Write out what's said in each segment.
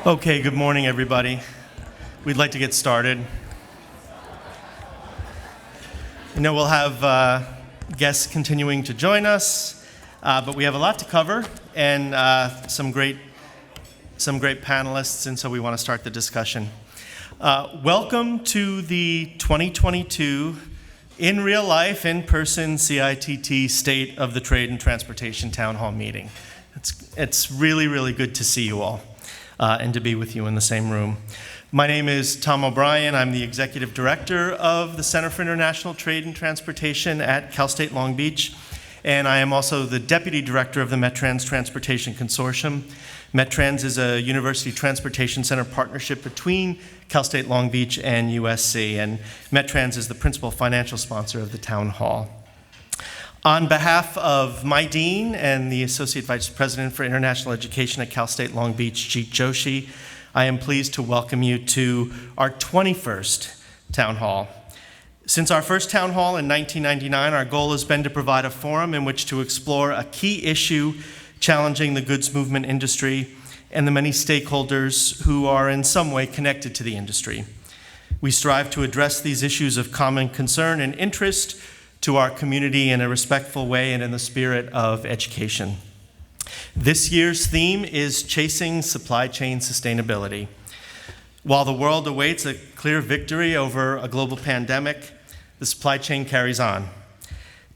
Okay, good morning, everybody. We'd like to get started. I know we'll have guests continuing to join us, but we have a lot to cover and some great panelists, and so we want to start the discussion. Welcome to the 2022 in real life, in-person CITT State of the Trade and Transportation Town Hall meeting. It's really, really good to see you all and to be with you in the same room. My name is Tom O'Brien. I'm the Executive Director of the Center for International Trade and Transportation at Cal State Long Beach, and I am also the Deputy Director of the MetTrans Transportation Consortium. MetTrans is a University Transportation Center partnership between Cal State Long Beach and USC, and MetTrans is the principal financial sponsor of the town hall. On behalf of my dean and the Associate Vice President for International Education at Cal State Long Beach, CITT Joshi, I am pleased to welcome you to our 21st town hall. Since our first town hall in 1999, our goal has been to provide a forum in which to explore a key issue challenging the goods movement industry and the many stakeholders who are in some way connected to the industry. We strive to address these issues of common concern and interest to our community in a respectful way and in the spirit of education. This year's theme is Chasing Supply Chain Sustainability. While the world awaits a clear victory over a global pandemic, the supply chain carries on.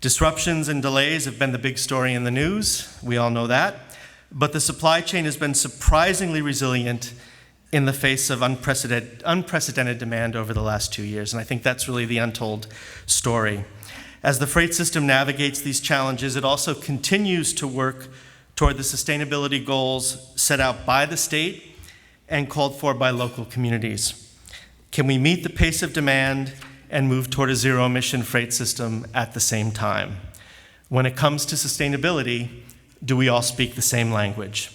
Disruptions and delays have been the big story in the news, we all know that, but the supply chain has been surprisingly resilient in the face of unprecedented demand over the last 2 years, and I think that's really the untold story. As the freight system navigates these challenges, it also continues to work toward the sustainability goals set out by the state and called for by local communities. Can we meet the pace of demand and move toward a zero-emission freight system at the same time? When it comes to sustainability, do we all speak the same language?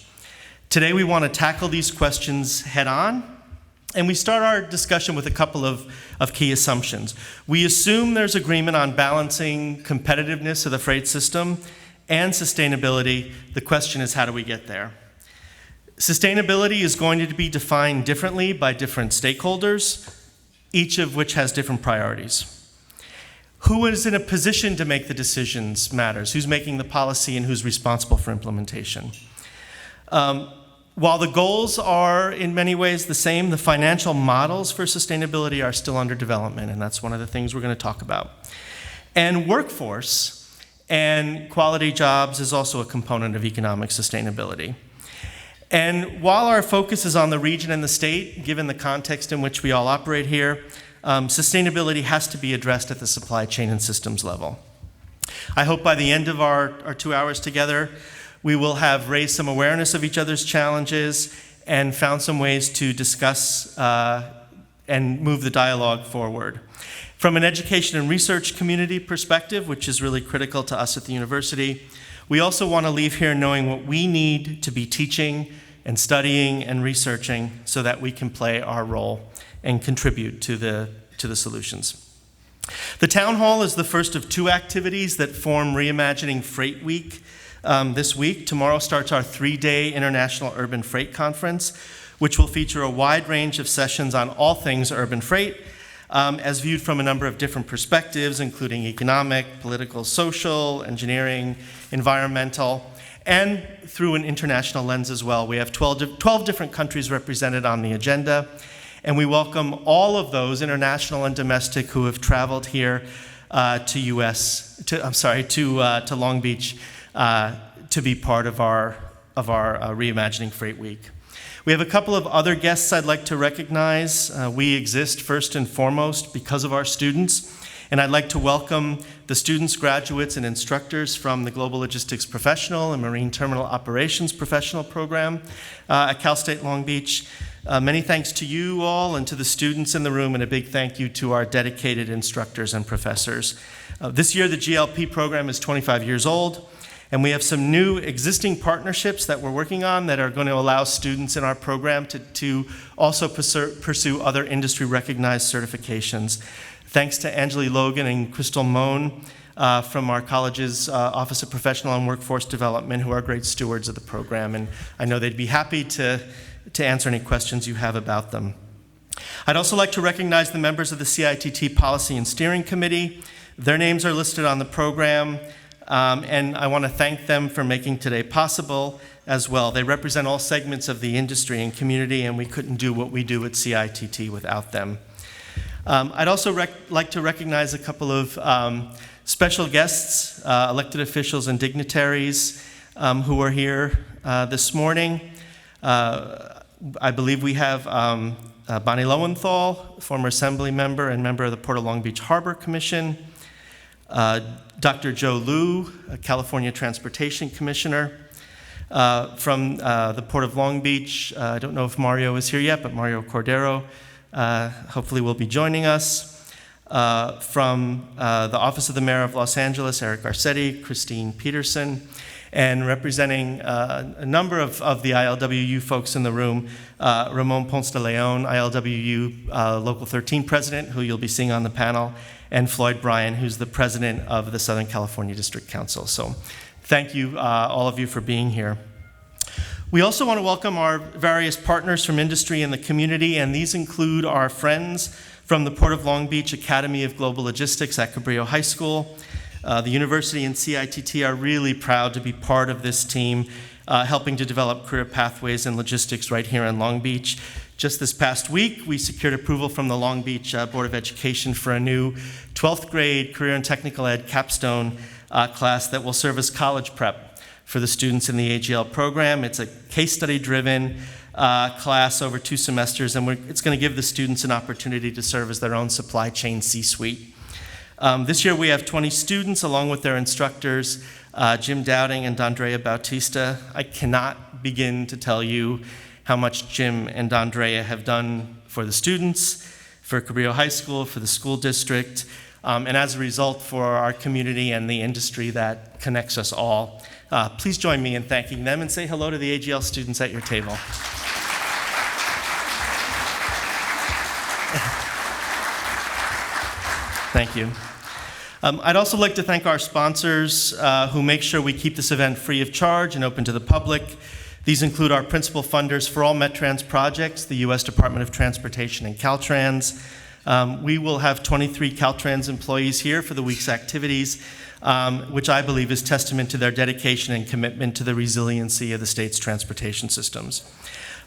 Today we want to tackle these questions head-on, and we start our discussion with a couple of key assumptions. We assume there's agreement on balancing competitiveness of the freight system and sustainability. The question is, how do we get there? Sustainability is going to be defined differently by different stakeholders, each of which has different priorities. Who is in a position to make the decisions matters. Who's making the policy and who's responsible for implementation. While the goals are in many ways the same, the financial models for sustainability are still under development, and that's one of the things we're going to talk about. And workforce and quality jobs is also a component of economic sustainability. And while our focus is on the region and the state, given the context in which we all operate here, sustainability has to be addressed at the supply chain and systems level. I hope by the end of our 2 hours together, we will have raised some awareness of each other's challenges and found some ways to discuss and move the dialogue forward. From an education and research community perspective, which is really critical to us at the university, we also want to leave here knowing what we need to be teaching and studying and researching so that we can play our role and contribute to the solutions. The town hall is the first of two activities that form Reimagining Freight Week. This week, tomorrow starts our 3-day International Urban Freight Conference, which will feature a wide range of sessions on all things urban freight, as viewed from a number of different perspectives, including economic, political, social, engineering, environmental, and through an international lens as well. We have 12 different countries represented on the agenda, and we welcome all of those, international and domestic, who have traveled here to Long Beach to be part of our Reimagining Freight Week. We have a couple of other guests I'd like to recognize. We exist first and foremost because of our students, and I'd like to welcome the students, graduates, and instructors from the Global Logistics Professional and Marine Terminal Operations Professional Program at Cal State Long Beach. Many thanks to you all and to the students in the room, and a big thank you to our dedicated instructors and professors. This year, the GLP program is 25 years old. And we have some new existing partnerships that we're working on that are going to allow students in our program to also pursue other industry recognized certifications. Thanks to Angeli Logan and Crystal Moan from our college's Office of Professional and Workforce Development, who are great stewards of the program. And I know they'd be happy to to answer any questions you have about them. I'd also like to recognize the members of the CITT Policy and Steering Committee. Their names are listed on the program, and I want to thank them for making today possible as well. They represent all segments of the industry and community, and we couldn't do what we do at CITT without them. I'd also like to recognize a couple of special guests, elected officials and dignitaries who are here this morning. I believe we have Bonnie Lowenthal, former Assembly member and member of the Port of Long Beach Harbor Commission, Dr. Joe Liu, a California Transportation Commissioner, from the Port of Long Beach. I don't know if Mario is here yet, but Mario Cordero hopefully will be joining us. From the Office of the Mayor of Los Angeles, Eric Garcetti, Christine Peterson, and representing a number of the ILWU folks in the room, Ramon Ponce de Leon, ILWU Local 13 President, who you'll be seeing on the panel, and Floyd Bryan, who's the President of the Southern California District Council. So thank you, all of you, for being here. We also want to welcome our various partners from industry and the community, and these include our friends from the Port of Long Beach Academy of Global Logistics at Cabrillo High School. The university and CITT are really proud to be part of this team, helping to develop career pathways in logistics right here in Long Beach. Just this past week, we secured approval from the Long Beach Board of Education for a new 12th grade career and technical ed capstone class that will serve as college prep for the students in the AGL program. It's a case study driven class over 2 semesters, and it's going to give the students an opportunity to serve as their own supply chain C-suite. This year we have 20 students along with their instructors, Jim Dowding and D'Andrea Bautista. I cannot begin to tell you how much Jim and D'Andrea have done for the students, for Cabrillo High School, for the school district, and as a result for our community and the industry that connects us all. Please join me in thanking them and say hello to the AGL students at your table. Thank you. I'd also like to thank our sponsors who make sure we keep this event free of charge and open to the public. These include our principal funders for all Metrans projects, the U.S. Department of Transportation and Caltrans. We will have 23 Caltrans employees here for the week's activities, which I believe is testament to their dedication and commitment to the resiliency of the state's transportation systems.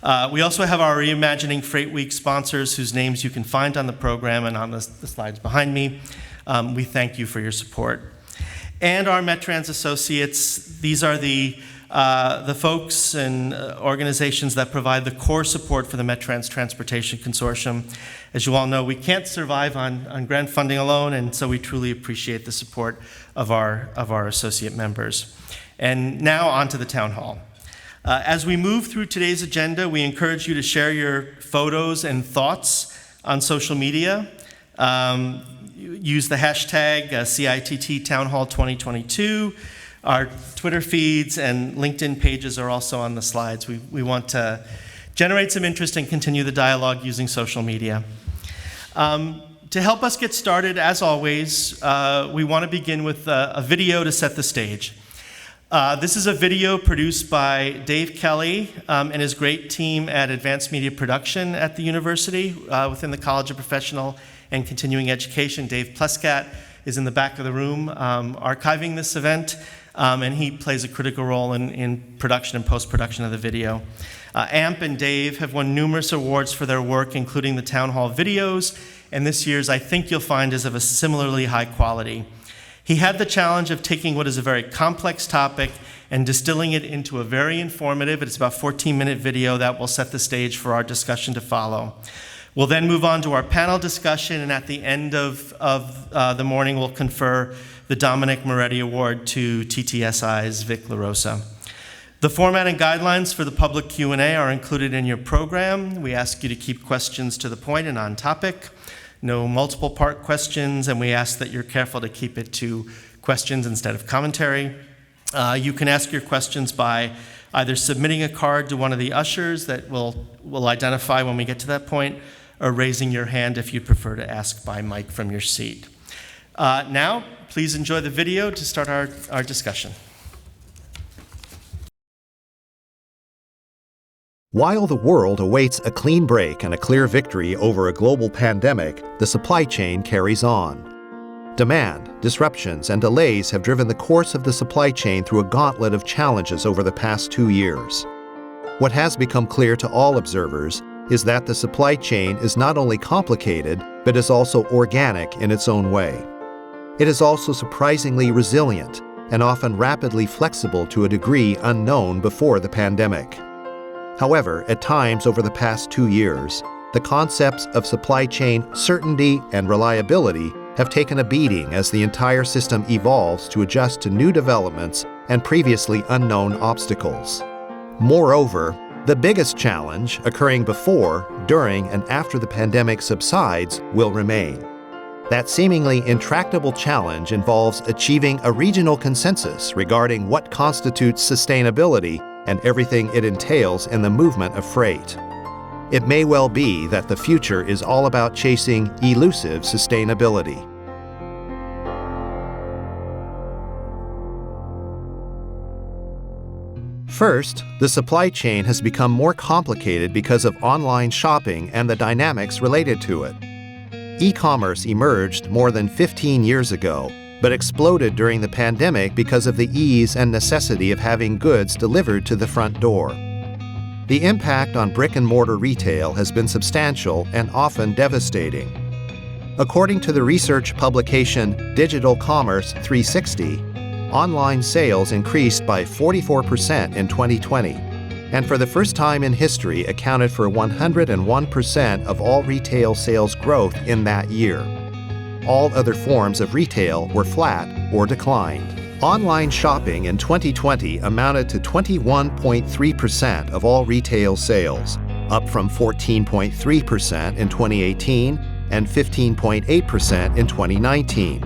We also have our Reimagining Freight Week sponsors whose names you can find on the program and on the slides behind me. We thank you for your support. And our Metrans associates, these are the folks and organizations that provide the core support for the Metrans Transportation Consortium. As you all know, we can't survive on grant funding alone, and so we truly appreciate the support of our associate members. And now on to the town hall. As we move through today's agenda, we encourage you to share your photos and thoughts on social media. Use the hashtag CITT Town Hall 2022. Our Twitter feeds and LinkedIn pages are also on the slides. We want to generate some interest and continue the dialogue using social media. To help us get started, as always, we want to begin with a video to set the stage. This is a video produced by Dave Kelly and his great team at Advanced Media Production at the university within the College of Professional and Continuing Education. Dave Pleskat is in the back of the room archiving this event, and he plays a critical role in production and post-production of the video. AMP and Dave have won numerous awards for their work, including the town hall videos, and this year's, I think you'll find, is of a similarly high quality. He had the challenge of taking what is a very complex topic and distilling it into a very informative, it's about 14-minute video that will set the stage for our discussion to follow. We'll then move on to our panel discussion, and at the end of the morning, we'll confer the Dominic Moretti Award to TTSI's Vic LaRosa. The format and guidelines for the public Q&A are included in your program. We ask you to keep questions to the point and on topic. No multiple part questions, and we ask that you're careful to keep it to questions instead of commentary. You can ask your questions by either submitting a card to one of the ushers that we'll identify when we get to that point, or raising your hand if you prefer to ask by mic from your seat. Now, please enjoy the video to start our discussion. While the world awaits a clean break and a clear victory over a global pandemic, the supply chain carries on. Demand, disruptions, and delays have driven the course of the supply chain through a gauntlet of challenges over the past 2 years. What has become clear to all observers is that the supply chain is not only complicated, but is also organic in its own way. It is also surprisingly resilient and often rapidly flexible to a degree unknown before the pandemic. However, at times over the past 2 years, the concepts of supply chain certainty and reliability have taken a beating as the entire system evolves to adjust to new developments and previously unknown obstacles. Moreover, the biggest challenge occurring before, during, and after the pandemic subsides will remain. That seemingly intractable challenge involves achieving a regional consensus regarding what constitutes sustainability and everything it entails in the movement of freight. It may well be that the future is all about chasing elusive sustainability. First, the supply chain has become more complicated because of online shopping and the dynamics related to it. E-commerce emerged more than 15 years ago, but exploded during the pandemic because of the ease and necessity of having goods delivered to the front door. The impact on brick-and-mortar retail has been substantial and often devastating. According to the research publication Digital Commerce 360, online sales increased by 44% in 2020, and for the first time in history accounted for 101% of all retail sales growth in that year. All other forms of retail were flat or declined. Online shopping in 2020 amounted to 21.3% of all retail sales, up from 14.3% in 2018 and 15.8% in 2019.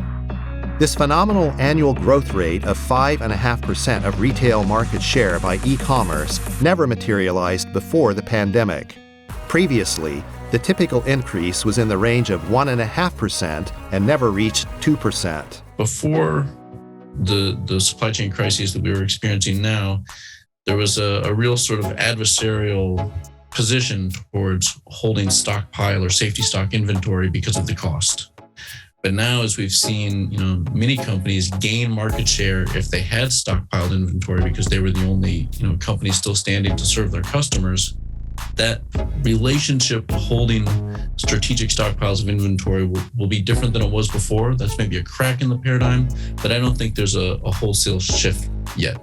This phenomenal annual growth rate of 5.5% of retail market share by e-commerce never materialized before the pandemic. Previously, the typical increase was in the range of 1.5% and never reached 2%. Before the supply chain crises that we were experiencing now, there was a real sort of adversarial position towards holding stockpile or safety stock inventory because of the cost. But now, as we've seen, many companies gain market share if they had stockpiled inventory because they were the only, company still standing to serve their customers. That relationship holding strategic stockpiles of inventory will be different than it was before. That's maybe a crack in the paradigm, but I don't think there's a wholesale shift yet.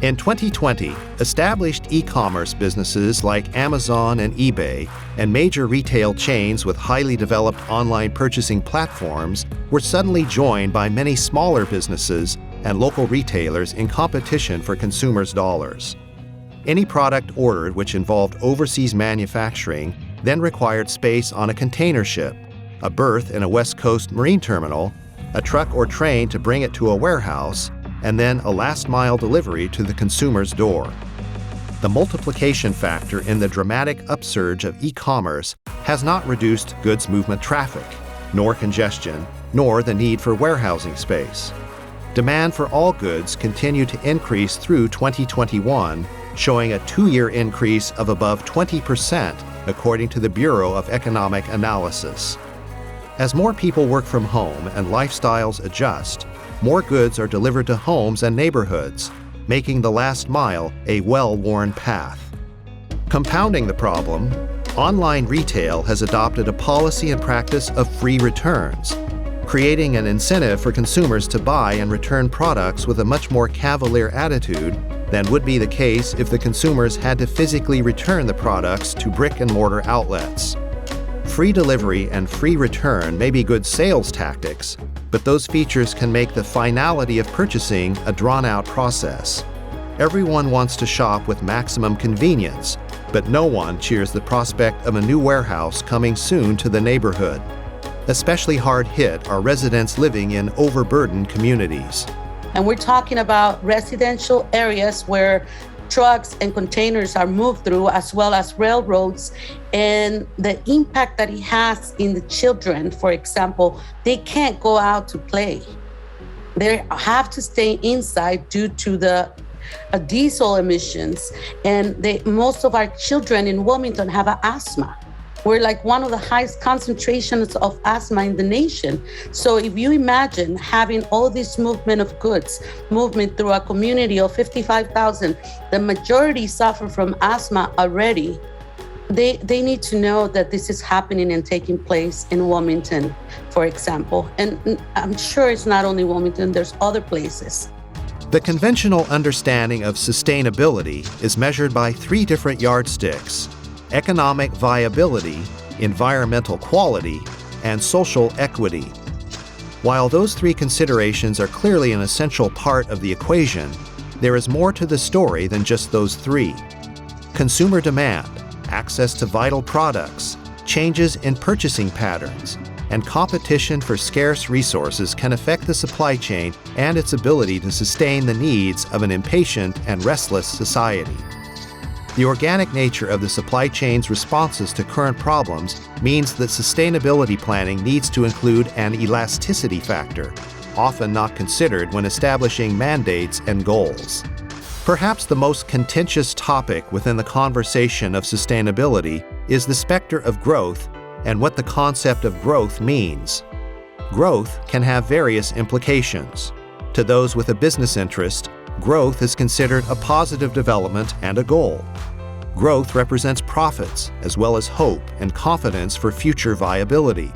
In 2020, established e-commerce businesses like Amazon and eBay and major retail chains with highly developed online purchasing platforms were suddenly joined by many smaller businesses and local retailers in competition for consumers' dollars. Any product ordered which involved overseas manufacturing then required space on a container ship, a berth in a West Coast marine terminal, a truck or train to bring it to a warehouse, and then a last-mile delivery to the consumer's door. The multiplication factor in the dramatic upsurge of e-commerce has not reduced goods movement traffic, nor congestion, nor the need for warehousing space. Demand for all goods continued to increase through 2021, showing a 2-year increase of above 20%, according to the Bureau of Economic Analysis. As more people work from home and lifestyles adjust, more goods are delivered to homes and neighborhoods, making the last mile a well-worn path. Compounding the problem, online retail has adopted a policy and practice of free returns, creating an incentive for consumers to buy and return products with a much more cavalier attitude than would be the case if the consumers had to physically return the products to brick-and-mortar outlets. Free delivery and free return may be good sales tactics, but those features can make the finality of purchasing a drawn-out process. Everyone wants to shop with maximum convenience, but no one cheers the prospect of a new warehouse coming soon to the neighborhood. Especially hard hit are residents living in overburdened communities. And we're talking about residential areas where trucks and containers are moved through, as well as railroads, and the impact that it has in the children. For example, they can't go out to play. They have to stay inside due to the diesel emissions. And most of our children in Wilmington have asthma. We're like one of the highest concentrations of asthma in the nation. So if you imagine having all this movement of goods, movement through a community of 55,000, the majority suffer from asthma already. They need to know that this is happening and taking place in Wilmington, for example. And I'm sure it's not only Wilmington, there's other places. The conventional understanding of sustainability is measured by 3 different yardsticks: economic viability, environmental quality, and social equity. While those 3 considerations are clearly an essential part of the equation, there is more to the story than just those 3. Consumer demand, access to vital products, changes in purchasing patterns, and competition for scarce resources can affect the supply chain and its ability to sustain the needs of an impatient and restless society. The organic nature of the supply chain's responses to current problems means that sustainability planning needs to include an elasticity factor, often not considered when establishing mandates and goals. Perhaps the most contentious topic within the conversation of sustainability is the specter of growth and what the concept of growth means. Growth can have various implications. To those with a business interest, growth is considered a positive development and a goal. Growth represents profits as well as hope and confidence for future viability.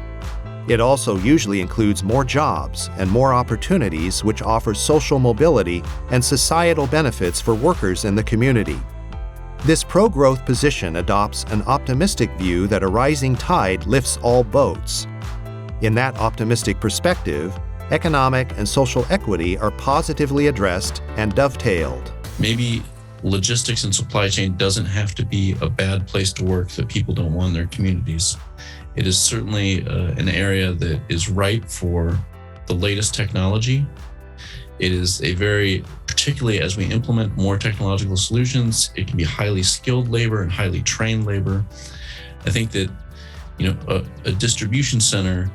It also usually includes more jobs and more opportunities, which offers social mobility and societal benefits for workers in the community. This pro-growth position adopts an optimistic view that a rising tide lifts all boats. In that optimistic perspective, economic and social equity are positively addressed and dovetailed. Maybe logistics and supply chain doesn't have to be a bad place to work that people don't want in their communities. It is certainly an area that is ripe for the latest technology. It is particularly as we implement more technological solutions, it can be highly skilled labor and highly trained labor. I think that, a distribution center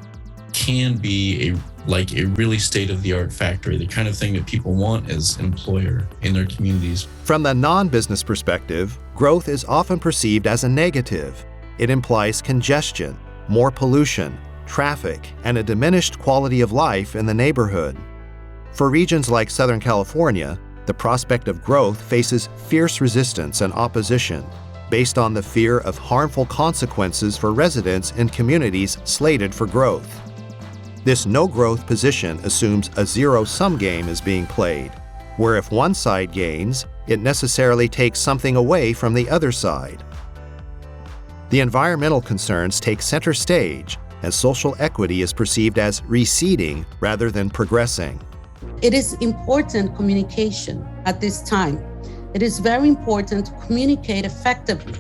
can be like a really state-of-the-art factory, the kind of thing that people want as an employer in their communities. From the non-business perspective, growth is often perceived as a negative. It implies congestion, more pollution, traffic, and a diminished quality of life in the neighborhood. For regions like Southern California, the prospect of growth faces fierce resistance and opposition based on the fear of harmful consequences for residents in communities slated for growth. This no-growth position assumes a zero-sum game is being played, where if one side gains, it necessarily takes something away from the other side. The environmental concerns take center stage, as social equity is perceived as receding rather than progressing. It is important communication at this time. It is very important to communicate effectively,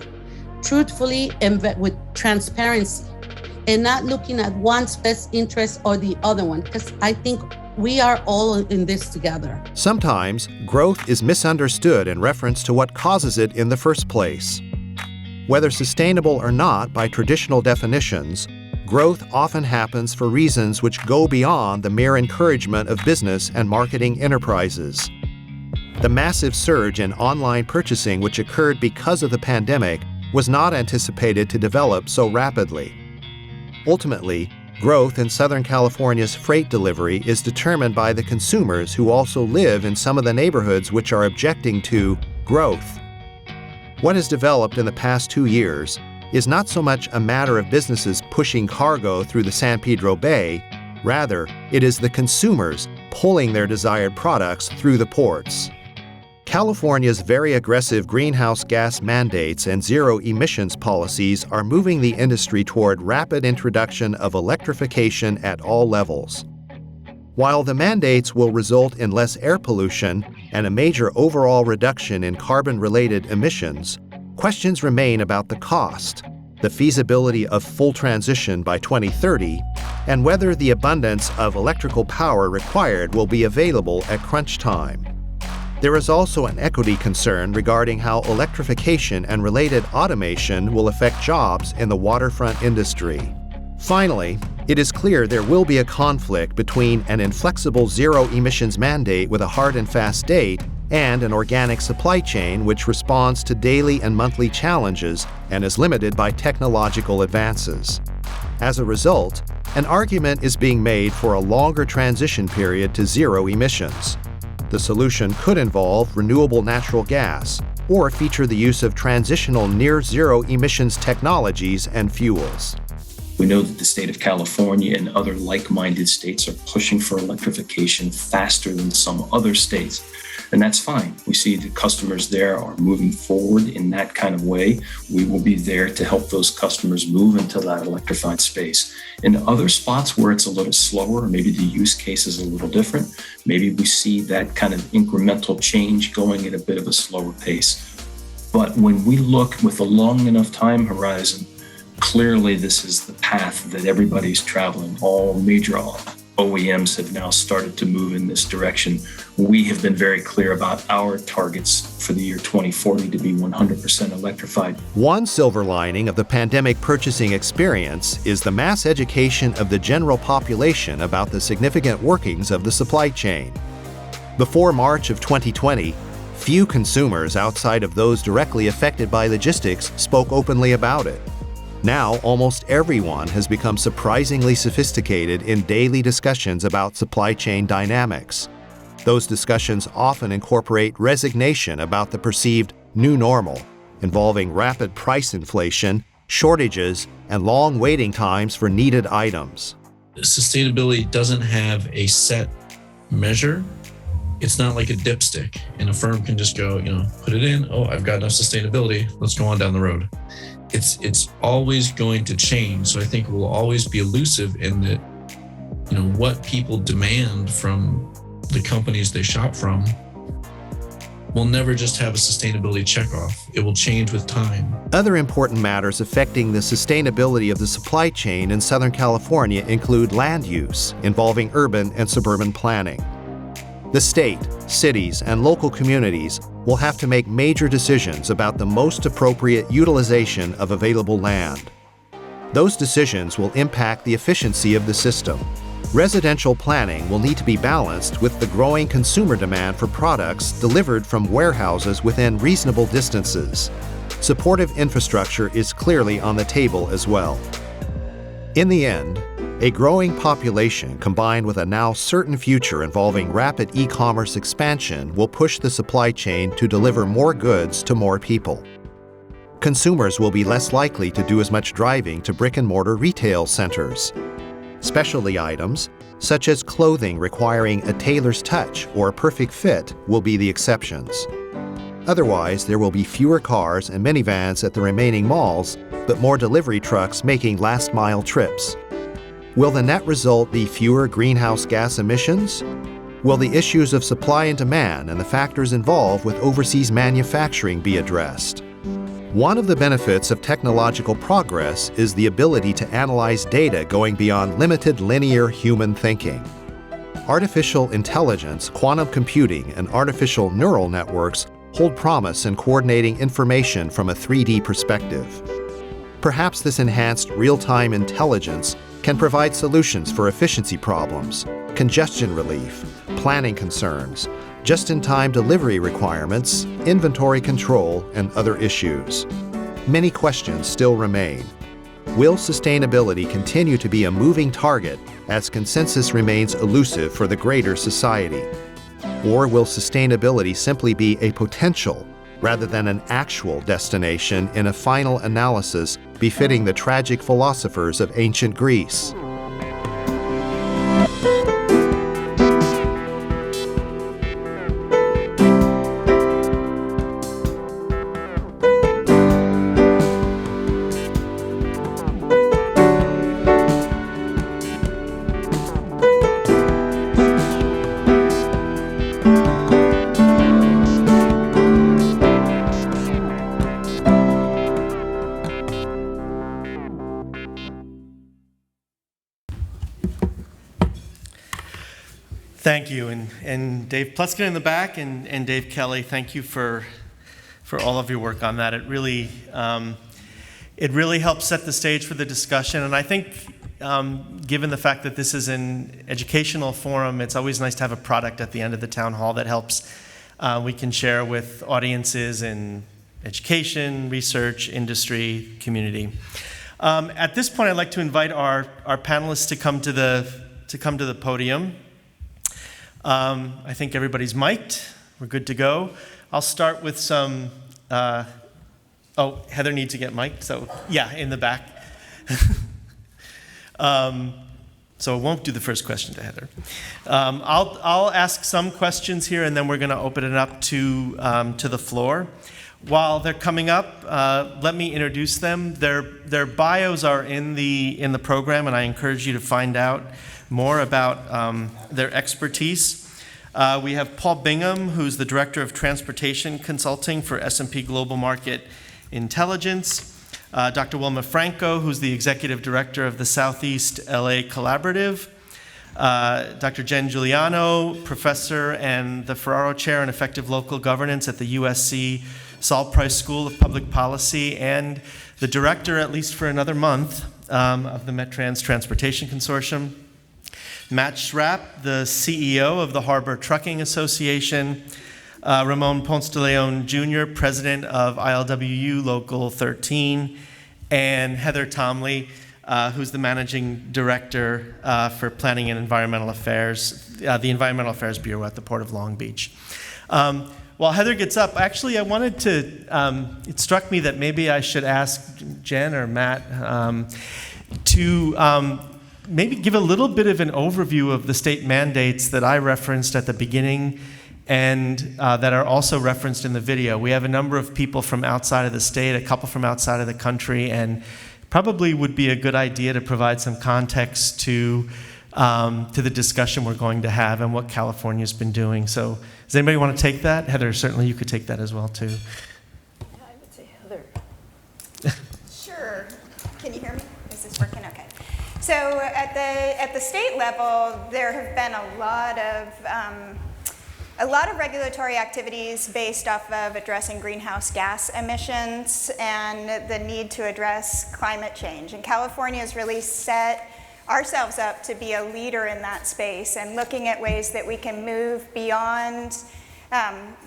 truthfully, and with transparency, and not looking at one's best interest or the other one, because I think we are all in this together. Sometimes, growth is misunderstood in reference to what causes it in the first place. Whether sustainable or not by traditional definitions, growth often happens for reasons which go beyond the mere encouragement of business and marketing enterprises. The massive surge in online purchasing which occurred because of the pandemic was not anticipated to develop so rapidly. Ultimately, growth in Southern California's freight delivery is determined by the consumers who also live in some of the neighborhoods which are objecting to growth. What has developed in the past 2 years is not so much a matter of businesses pushing cargo through the San Pedro Bay, rather, it is the consumers pulling their desired products through the ports. California's very aggressive greenhouse gas mandates and zero emissions policies are moving the industry toward rapid introduction of electrification at all levels. While the mandates will result in less air pollution and a major overall reduction in carbon-related emissions, questions remain about the cost, the feasibility of full transition by 2030, and whether the abundance of electrical power required will be available at crunch time. There is also an equity concern regarding how electrification and related automation will affect jobs in the waterfront industry. Finally, it is clear there will be a conflict between an inflexible zero emissions mandate with a hard and fast date and an organic supply chain which responds to daily and monthly challenges and is limited by technological advances. As a result, an argument is being made for a longer transition period to zero emissions. The solution could involve renewable natural gas or feature the use of transitional near-zero emissions technologies and fuels. We know that the state of California and other like-minded states are pushing for electrification faster than some other states. And that's fine. We see the customers there are moving forward in that kind of way. We will be there to help those customers move into that electrified space. In other spots where it's a little slower, maybe the use case is a little different, maybe we see that kind of incremental change going at a bit of a slower pace. But when we look with a long enough time horizon, clearly this is the path that everybody's traveling. All major OEMs have now started to move in this direction. We have been very clear about our targets for the year 2040 to be 100% electrified. One silver lining of the pandemic purchasing experience is the mass education of the general population about the significant workings of the supply chain. Before March of 2020, few consumers outside of those directly affected by logistics spoke openly about it. Now, almost everyone has become surprisingly sophisticated in daily discussions about supply chain dynamics. Those discussions often incorporate resignation about the perceived new normal, involving rapid price inflation, shortages, and long waiting times for needed items. Sustainability doesn't have a set measure. It's not like a dipstick, and a firm can just go, put it in. Oh, I've got enough sustainability. Let's go on down the road. It's always going to change. So I think it will always be elusive in that, what people demand from the companies they shop from will never just have a sustainability checkoff. It will change with time. Other important matters affecting the sustainability of the supply chain in Southern California include land use, involving urban and suburban planning. The state, cities, and local communities will have to make major decisions about the most appropriate utilization of available land. Those decisions will impact the efficiency of the system. Residential planning will need to be balanced with the growing consumer demand for products delivered from warehouses within reasonable distances. Supportive infrastructure is clearly on the table as well. In the end, a growing population combined with a now certain future involving rapid e-commerce expansion will push the supply chain to deliver more goods to more people. Consumers will be less likely to do as much driving to brick-and-mortar retail centers. Specialty items, such as clothing requiring a tailor's touch or a perfect fit, will be the exceptions. Otherwise, there will be fewer cars and minivans at the remaining malls, but more delivery trucks making last-mile trips. Will the net result be fewer greenhouse gas emissions? Will the issues of supply and demand and the factors involved with overseas manufacturing be addressed? One of the benefits of technological progress is the ability to analyze data going beyond limited linear human thinking. Artificial intelligence, quantum computing, and artificial neural networks hold promise in coordinating information from a 3D perspective. Perhaps this enhanced real-time intelligence can provide solutions for efficiency problems, congestion relief, planning concerns, just-in-time delivery requirements, inventory control, and other issues. Many questions still remain. Will sustainability continue to be a moving target as consensus remains elusive for the greater society? Or will sustainability simply be a potential rather than an actual destination in a final analysis befitting the tragic philosophers of ancient Greece? Thank you, and Dave Pluskin in the back, and Dave Kelly, thank you for all of your work on that. It really helps set the stage for the discussion, and I think given the fact that this is an educational forum, it's always nice to have a product at the end of the town hall that helps we can share with audiences in education, research, industry, community. At this point, I'd like to invite our panelists to come to the podium. I think everybody's mic'd. We're good to go. I'll start with some. Oh, Heather needs to get mic'd, so yeah, in the back. So I won't do the first question to Heather. I'll ask some questions here, and then we're going to open it up to the floor. While they're coming up, let me introduce them. Their bios are in the program, and I encourage you to find out more about their expertise. We have Paul Bingham, who's the Director of Transportation Consulting for S&P Global Market Intelligence. Dr. Wilma Franco, who's the Executive Director of the Southeast LA Collaborative. Dr. Jen Giuliano, Professor and the Ferraro Chair in Effective Local Governance at the USC Saul Price School of Public Policy, and the Director, at least for another month, of the MetTrans Transportation Consortium. Matt Schrapp, the CEO of the Harbor Trucking Association. Ramon Ponce de Leon Jr., President of ILWU Local 13, and Heather Tomley, who's the Managing Director for Planning and Environmental Affairs, the Environmental Affairs Bureau at the Port of Long Beach. While Heather gets up, actually I wanted to, it struck me that maybe I should ask Jen or Matt to maybe give a little bit of an overview of the state mandates that I referenced at the beginning and that are also referenced in the video. We have a number of people from outside of the state, a couple from outside of the country, and probably would be a good idea to provide some context to the discussion we're going to have and what California's been doing. So does anybody want to take that? Heather, certainly you could take that as well, too. I would say Heather. Sure. Can you hear me? Is this working? Okay. So at the state level, there have been a lot of regulatory activities based off of addressing greenhouse gas emissions and the need to address climate change. And California has really set ourselves up to be a leader in that space and looking at ways that we can move beyond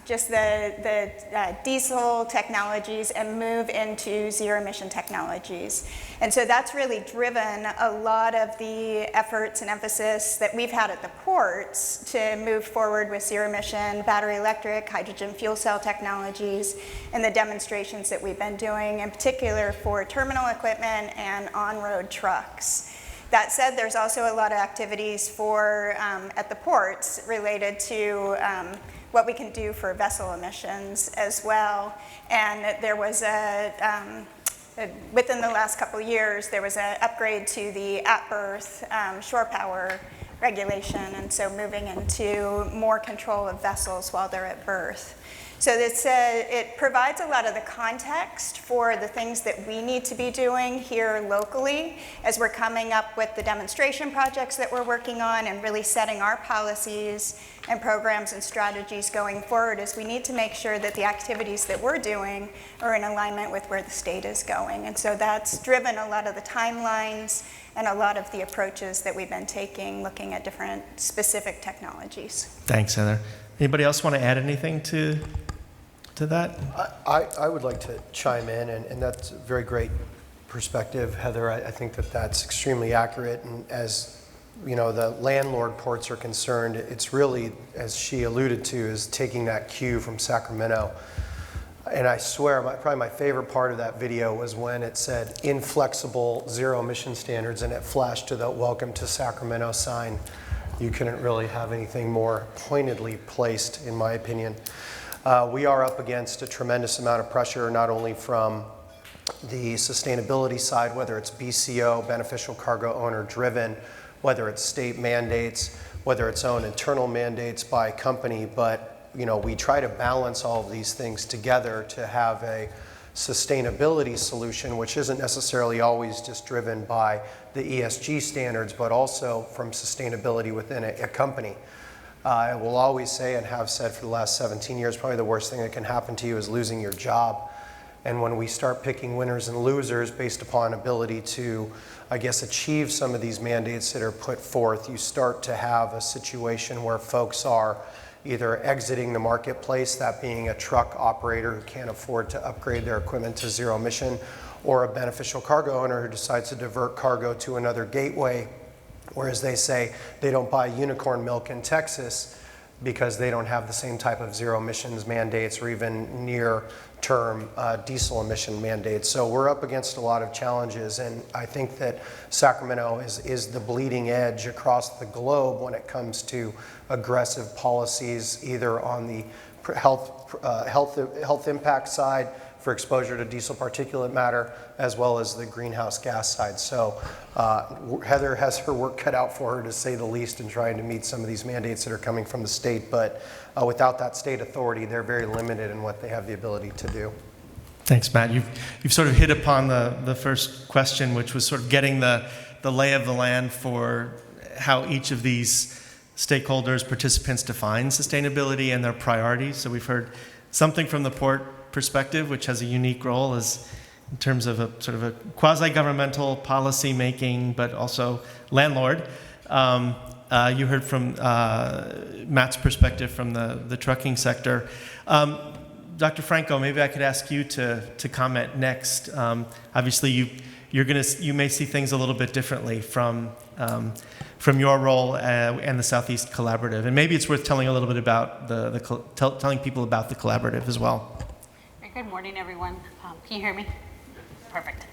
just the diesel technologies and move into zero emission technologies. And so that's really driven a lot of the efforts and emphasis that we've had at the ports to move forward with zero emission, battery electric, hydrogen fuel cell technologies, and the demonstrations that we've been doing, in particular for terminal equipment and on-road trucks. That said, there's also a lot of activities for at the ports related to what we can do for vessel emissions as well. And there was within the last couple of years, there was an upgrade to the at-berth shore power regulation, and so moving into more control of vessels while they're at berth. So it provides a lot of the context for the things that we need to be doing here locally as we're coming up with the demonstration projects that we're working on and really setting our policies and programs and strategies going forward, as we need to make sure that the activities that we're doing are in alignment with where the state is going. And so that's driven a lot of the timelines and a lot of the approaches that we've been taking, looking at different specific technologies. Thanks, Heather. Anybody else want to add anything to that? I would like to chime in, and that's a very great perspective, Heather. I think that that's extremely accurate, and as you know, the landlord ports are concerned, it's really, as she alluded to, is taking that cue from Sacramento. And I swear, probably my favorite part of that video was when it said inflexible zero emission standards and it flashed to the welcome to Sacramento sign. You couldn't really have anything more pointedly placed, in my opinion. We are up against a tremendous amount of pressure, not only from the sustainability side, whether it's BCO, beneficial cargo owner driven, whether it's state mandates, whether it's own internal mandates by company, but you know, we try to balance all of these things together to have a sustainability solution, which isn't necessarily always just driven by the ESG standards, but also from sustainability within a company. I will always say, and have said for the last 17 years, probably the worst thing that can happen to you is losing your job. And when we start picking winners and losers based upon ability to, I guess, achieve some of these mandates that are put forth, you start to have a situation where folks are either exiting the marketplace, that being a truck operator who can't afford to upgrade their equipment to zero emission, or a beneficial cargo owner who decides to divert cargo to another gateway, whereas they say they don't buy unicorn milk in Texas because they don't have the same type of zero emissions mandates or even near term diesel emission mandates. So we're up against a lot of challenges, and I think that Sacramento is the bleeding edge across the globe when it comes to aggressive policies, either on the health impact side for exposure to diesel particulate matter, as well as the greenhouse gas side. So Heather has her work cut out for her, to say the least, in trying to meet some of these mandates that are coming from the state. But without that state authority, they're very limited in what they have the ability to do. Thanks, Matt. You've sort of hit upon the first question, which was sort of getting the lay of the land for how each of these stakeholders, participants define sustainability and their priorities. So we've heard something from the port perspective, which has a unique role as in terms of a sort of a quasi-governmental policy making, but also landlord. You heard from Matt's perspective from the trucking sector. Dr. Franco, maybe I could ask you to comment next. Obviously, you may see things a little bit differently from your role and the Southeast Collaborative, and maybe it's worth telling a little bit about telling people about the collaborative as well. Good morning, everyone. Can you hear me? Perfect.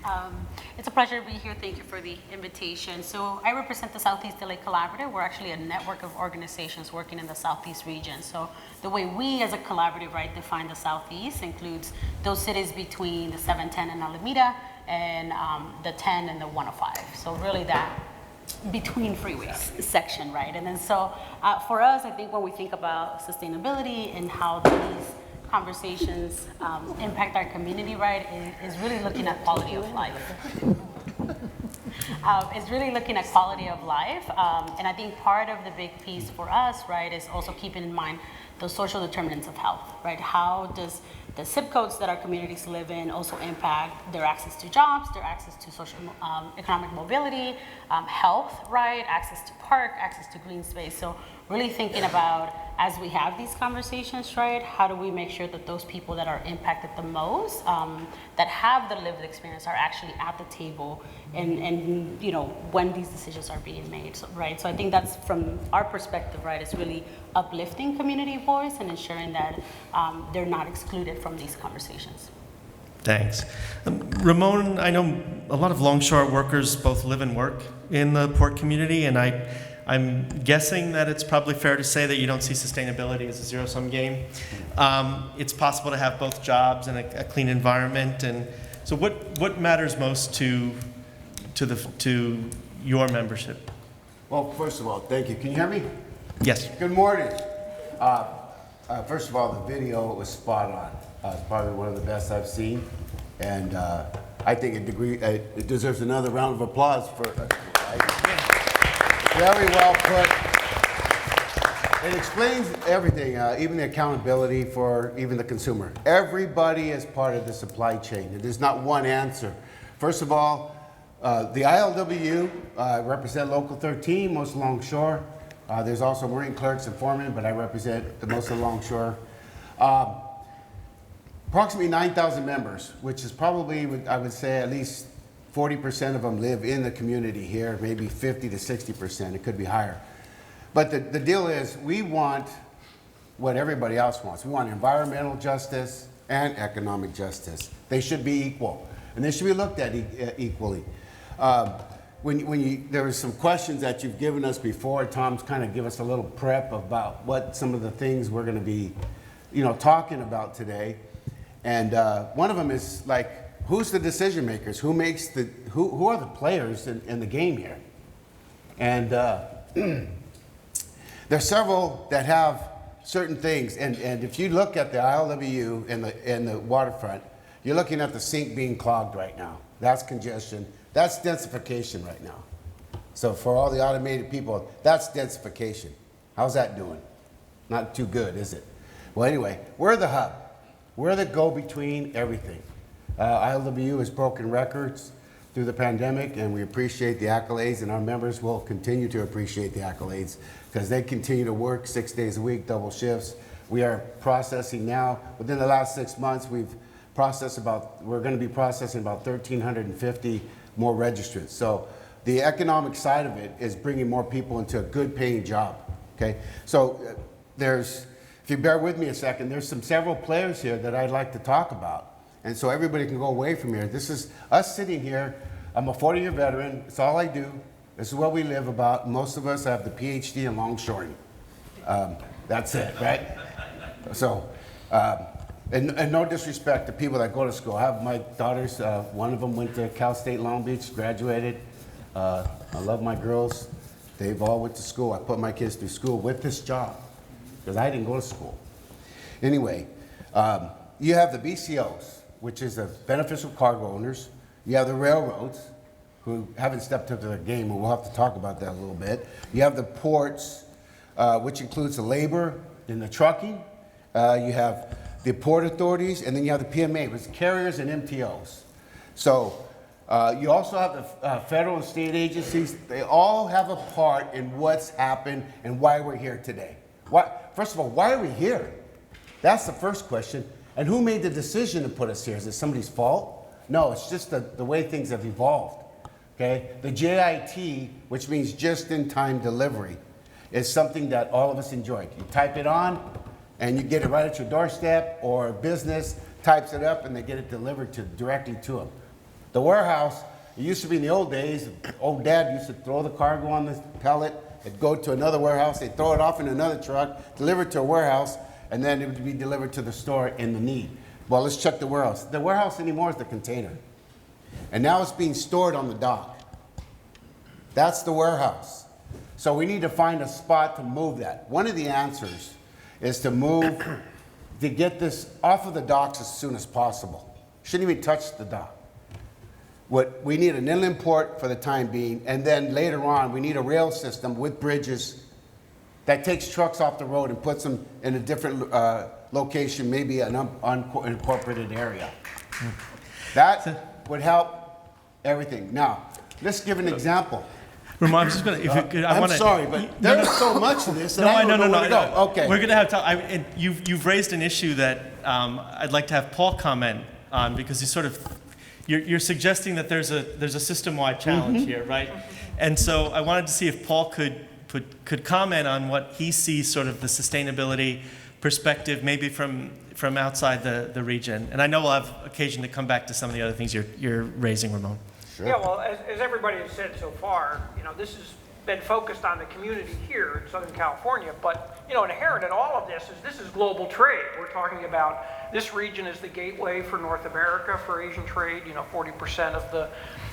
It's a pleasure to be here. Thank you for the invitation. So I represent the Southeast LA Collaborative. We're actually a network of organizations working in the Southeast region. So the way we as a collaborative, right, define the Southeast includes those cities between the 710 and Alameda and the 10 and the 105. So really that between freeways section, right? And then so for us, I think when we think about sustainability and how these conversations impact our community, right, is really looking at quality of life. Is really looking at quality of life. And I think part of the big piece for us, right, is also keeping in mind those social determinants of health, right? How does the zip codes that our communities live in also impact their access to jobs, their access to social economic mobility, health, right, access to park, access to green space. So really thinking about, as we have these conversations, right, how do we make sure that those people that are impacted the most, that have the lived experience, are actually at the table and you know, when these decisions are being made, so, right? So I think that's, from our perspective, right, is really uplifting community voice and ensuring that they're not excluded from these conversations. Thanks. Ramon, I know a lot of longshore workers both live and work in the port community, and I'm guessing that it's probably fair to say that you don't see sustainability as a zero-sum game. It's possible to have both jobs and a clean environment, and so what matters most to your membership? Well, first of all, thank you. Can you hear me? Yes. Good morning. First of all, the video was spot on. It's probably one of the best I've seen, and I think it deserves another round of applause for. Very well put. It explains everything, even the accountability for even the consumer. Everybody is part of the supply chain. There's not one answer. First of all, the ILWU represent Local 13, most longshore. There's also marine clerks and foremen, but I represent the most of the longshore. Approximately 9,000 members, which is probably, I would say, at least 40% of them live in the community here, maybe 50 to 60%. It could be higher. But the deal is, we want what everybody else wants. We want environmental justice and economic justice. They should be equal, and they should be looked at equally. There was some questions that you've given us before. Tom's kind of give us a little prep about what some of the things we're going to be, talking about today. And one of them is like, who's the decision makers? Who are the players in the game here? And there's several that have certain things. And if you look at the ILWU and the waterfront, you're looking at the sink being clogged right now. That's congestion. That's densification right now. So for all the automated people, that's densification. How's that doing? Not too good, is it? Well, anyway, we're the hub. We're the go-between everything. ILWU has broken records through the pandemic, and we appreciate the accolades, and our members will continue to appreciate the accolades because they continue to work 6 days a week, double shifts. We are processing now, within the last 6 months, we're going to be processing about 1,350 more registrants. So the economic side of it is bringing more people into a good paying job, okay? So if you bear with me a second, there's several players here that I'd like to talk about. And so everybody can go away from here. This is us sitting here. I'm a 40-year veteran. It's all I do. This is what we live about. Most of us have the PhD in longshoring. That's it, right? So, and no disrespect to people that go to school. I have my daughters. One of them went to Cal State Long Beach, graduated. I love my girls. They've all went to school. I put my kids through school with this job because I didn't go to school. Anyway, you have the BCOs, which is the beneficial cargo owners. You have the railroads, who haven't stepped up to the game, and we'll have to talk about that a little bit. You have the ports, which includes the labor and the trucking. You have the port authorities, and then you have the PMA, which is carriers and MTOs. So you also have the federal and state agencies. They all have a part in what's happened and why we're here today. First of all, why are we here? That's the first question. And who made the decision to put us here? Is it somebody's fault? No, it's just the way things have evolved. Okay? The JIT, which means just-in-time delivery, is something that all of us enjoy. You type it on, and you get it right at your doorstep, or a business types it up, and they get it delivered directly to them. The warehouse, it used to be in the old days, old dad used to throw the cargo on the pallet, it'd go to another warehouse, they'd throw it off in another truck, deliver it to a warehouse, and then it would be delivered to the store in the need. Well, let's check the warehouse. The warehouse anymore is the container. And now it's being stored on the dock. That's the warehouse. So we need to find a spot to move that. One of the answers is to get this off of the docks as soon as possible. Shouldn't even touch the dock. We need an inland port for the time being, and then later on, we need a rail system with bridges that takes trucks off the road and puts them in a different location, maybe an unincorporated area. That would help everything. Now, let's give an example. Ramon, I'm just going to, I'm sorry, but there's so much of this that I don't know where to go. Okay. We're going to have to, and you've raised an issue that I'd like to have Paul comment on, because you're suggesting that there's a system-wide challenge here, right? And so I wanted to see if Paul could comment on what he sees sort of the sustainability perspective, maybe from outside the region. And I know we'll have occasion to come back to some of the other things you're raising, Ramon. Sure. Yeah, well, as everybody has said so far, this has been focused on the community here in Southern California, but, inherent in all of this is global trade. We're talking about this region is the gateway for North America for Asian trade, 40% of the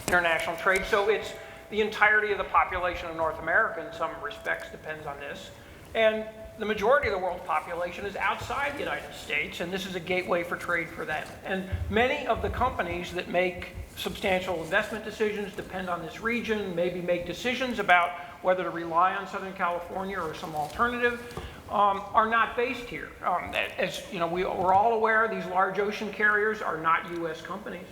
international trade. So it's the entirety of the population of North America in some respects depends on this. And the majority of the world's population is outside the United States, and this is a gateway for trade for them. And many of the companies that make substantial investment decisions depend on this region, maybe make decisions about whether to rely on Southern California or some alternative, are not based here. As we're all aware, these large ocean carriers are not U.S. companies.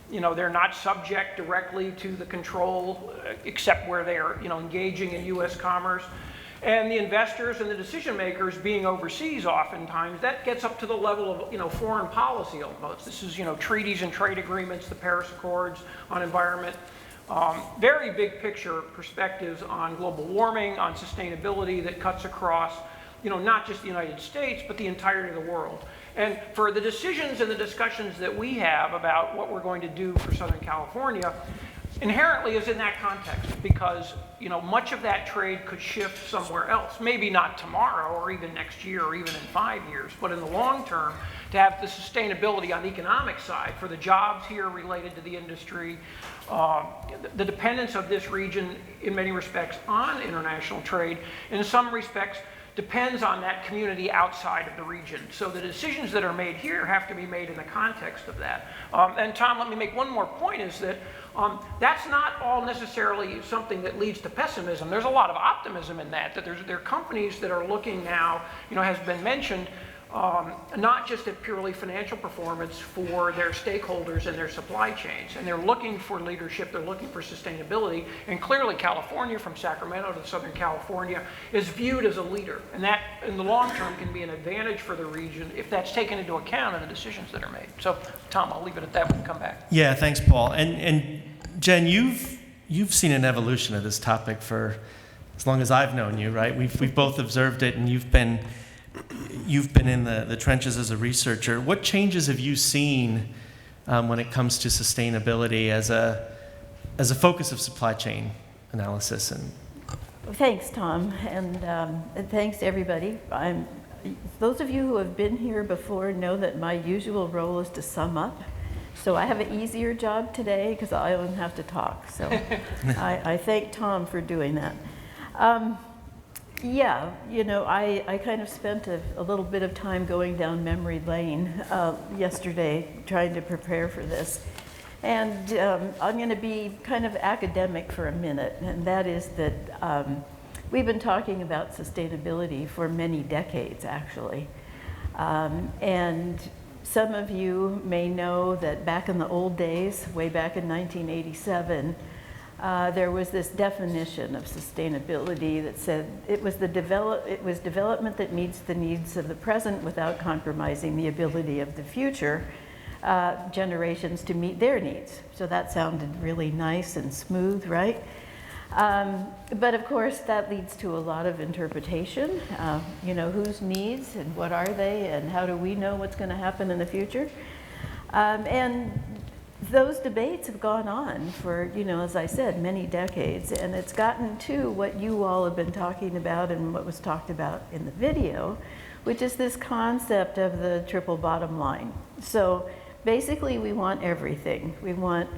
They're not subject directly to the control, except where they are, engaging in U.S. commerce. And the investors and the decision makers being overseas oftentimes, that gets up to the level of, foreign policy almost. This is, treaties and trade agreements, the Paris Accords on environment, very big picture perspectives on global warming, on sustainability that cuts across, not just the United States, but the entirety of the world. And for the decisions and the discussions that we have about what we're going to do for Southern California, inherently is in that context, because much of that trade could shift somewhere else. Maybe not tomorrow or even next year or even in 5 years, but in the long term, to have the sustainability on the economic side for the jobs here related to the industry, the dependence of this region in many respects on international trade, in some respects depends on that community outside of the region. So the decisions that are made here have to be made in the context of that. And Tom, let me make one more point, is that that's not all necessarily something that leads to pessimism. There's a lot of optimism in that there are companies that are looking now, has been mentioned, not just a purely financial performance for their stakeholders and their supply chains. And they're looking for leadership, they're looking for sustainability, and clearly California, from Sacramento to Southern California, is viewed as a leader. And that, in the long term, can be an advantage for the region if that's taken into account in the decisions that are made. So, Tom, I'll leave it at that when we come back. Yeah, thanks, Paul. And Jen, you've seen an evolution of this topic for as long as I've known you, right? We've both observed it, and you've been in the trenches as a researcher. What changes have you seen when it comes to sustainability as a focus of supply chain analysis? And well, thanks, Tom, and thanks everybody. Those of you who have been here before know that my usual role is to sum up. So I have an easier job today because I don't have to talk. So I thank Tom for doing that. Yeah, you know, I kind of spent a little bit of time going down memory lane yesterday trying to prepare for this. And I'm going to be kind of academic for a minute, and that is that we've been talking about sustainability for many decades, actually. And some of you may know that back in the old days, way back in 1987, there was this definition of sustainability that said it was development that meets the needs of the present without compromising the ability of the future generations to meet their needs. So that sounded really nice and smooth, right? But of course, that leads to a lot of interpretation. You know, whose needs and what are they, and how do we know what's going to happen in the future? And those debates have gone on for, you know, as I said, many decades, and it's gotten to what you all have been talking about and what was talked about in the video, which is this concept of the triple bottom line. So basically, we want everything. We want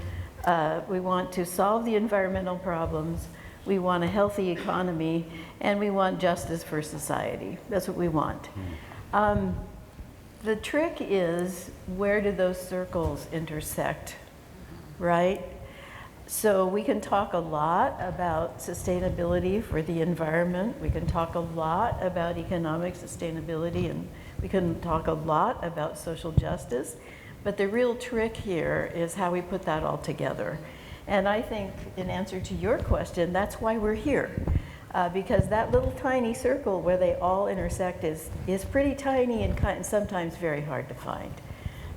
to solve the environmental problems, we want a healthy economy, and we want justice for society. That's what we want. The trick is, where do those circles intersect, right? So we can talk a lot about sustainability for the environment. We can talk a lot about economic sustainability, and we can talk a lot about social justice. But the real trick here is how we put that all together. And I think, in answer to your question, that's why we're here. Because that little tiny circle where they all intersect is pretty tiny and sometimes very hard to find.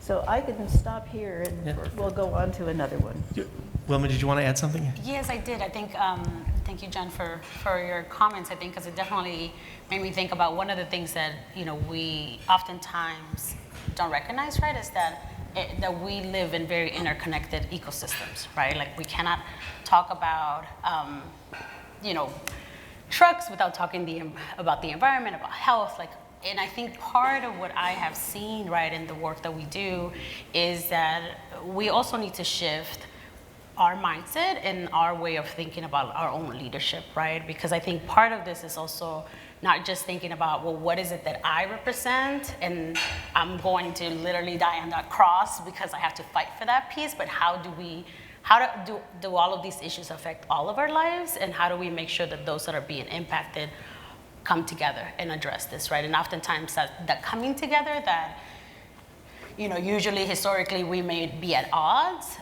So I can stop here and we'll go on to another one. Wilma, did you want to add something? Yes, I did. I think, thank you, Jen, for your comments. I think because it definitely made me think about one of the things that, you know, we oftentimes don't recognize, right, is that we live in very interconnected ecosystems, right? Like, we cannot talk about, you know, trucks without talking about the environment, about health, like. And I think part of what I have seen, right, in the work that we do is that we also need to shift our mindset and our way of thinking about our own leadership, right? Because I think part of this is also not just thinking about, well, what is it that I represent, and I'm going to literally die on that cross because I have to fight for that piece, but how do all of these issues affect all of our lives, and how do we make sure that those that are being impacted come together and address this, right? And oftentimes that coming together that, you know, usually historically we may be at odds,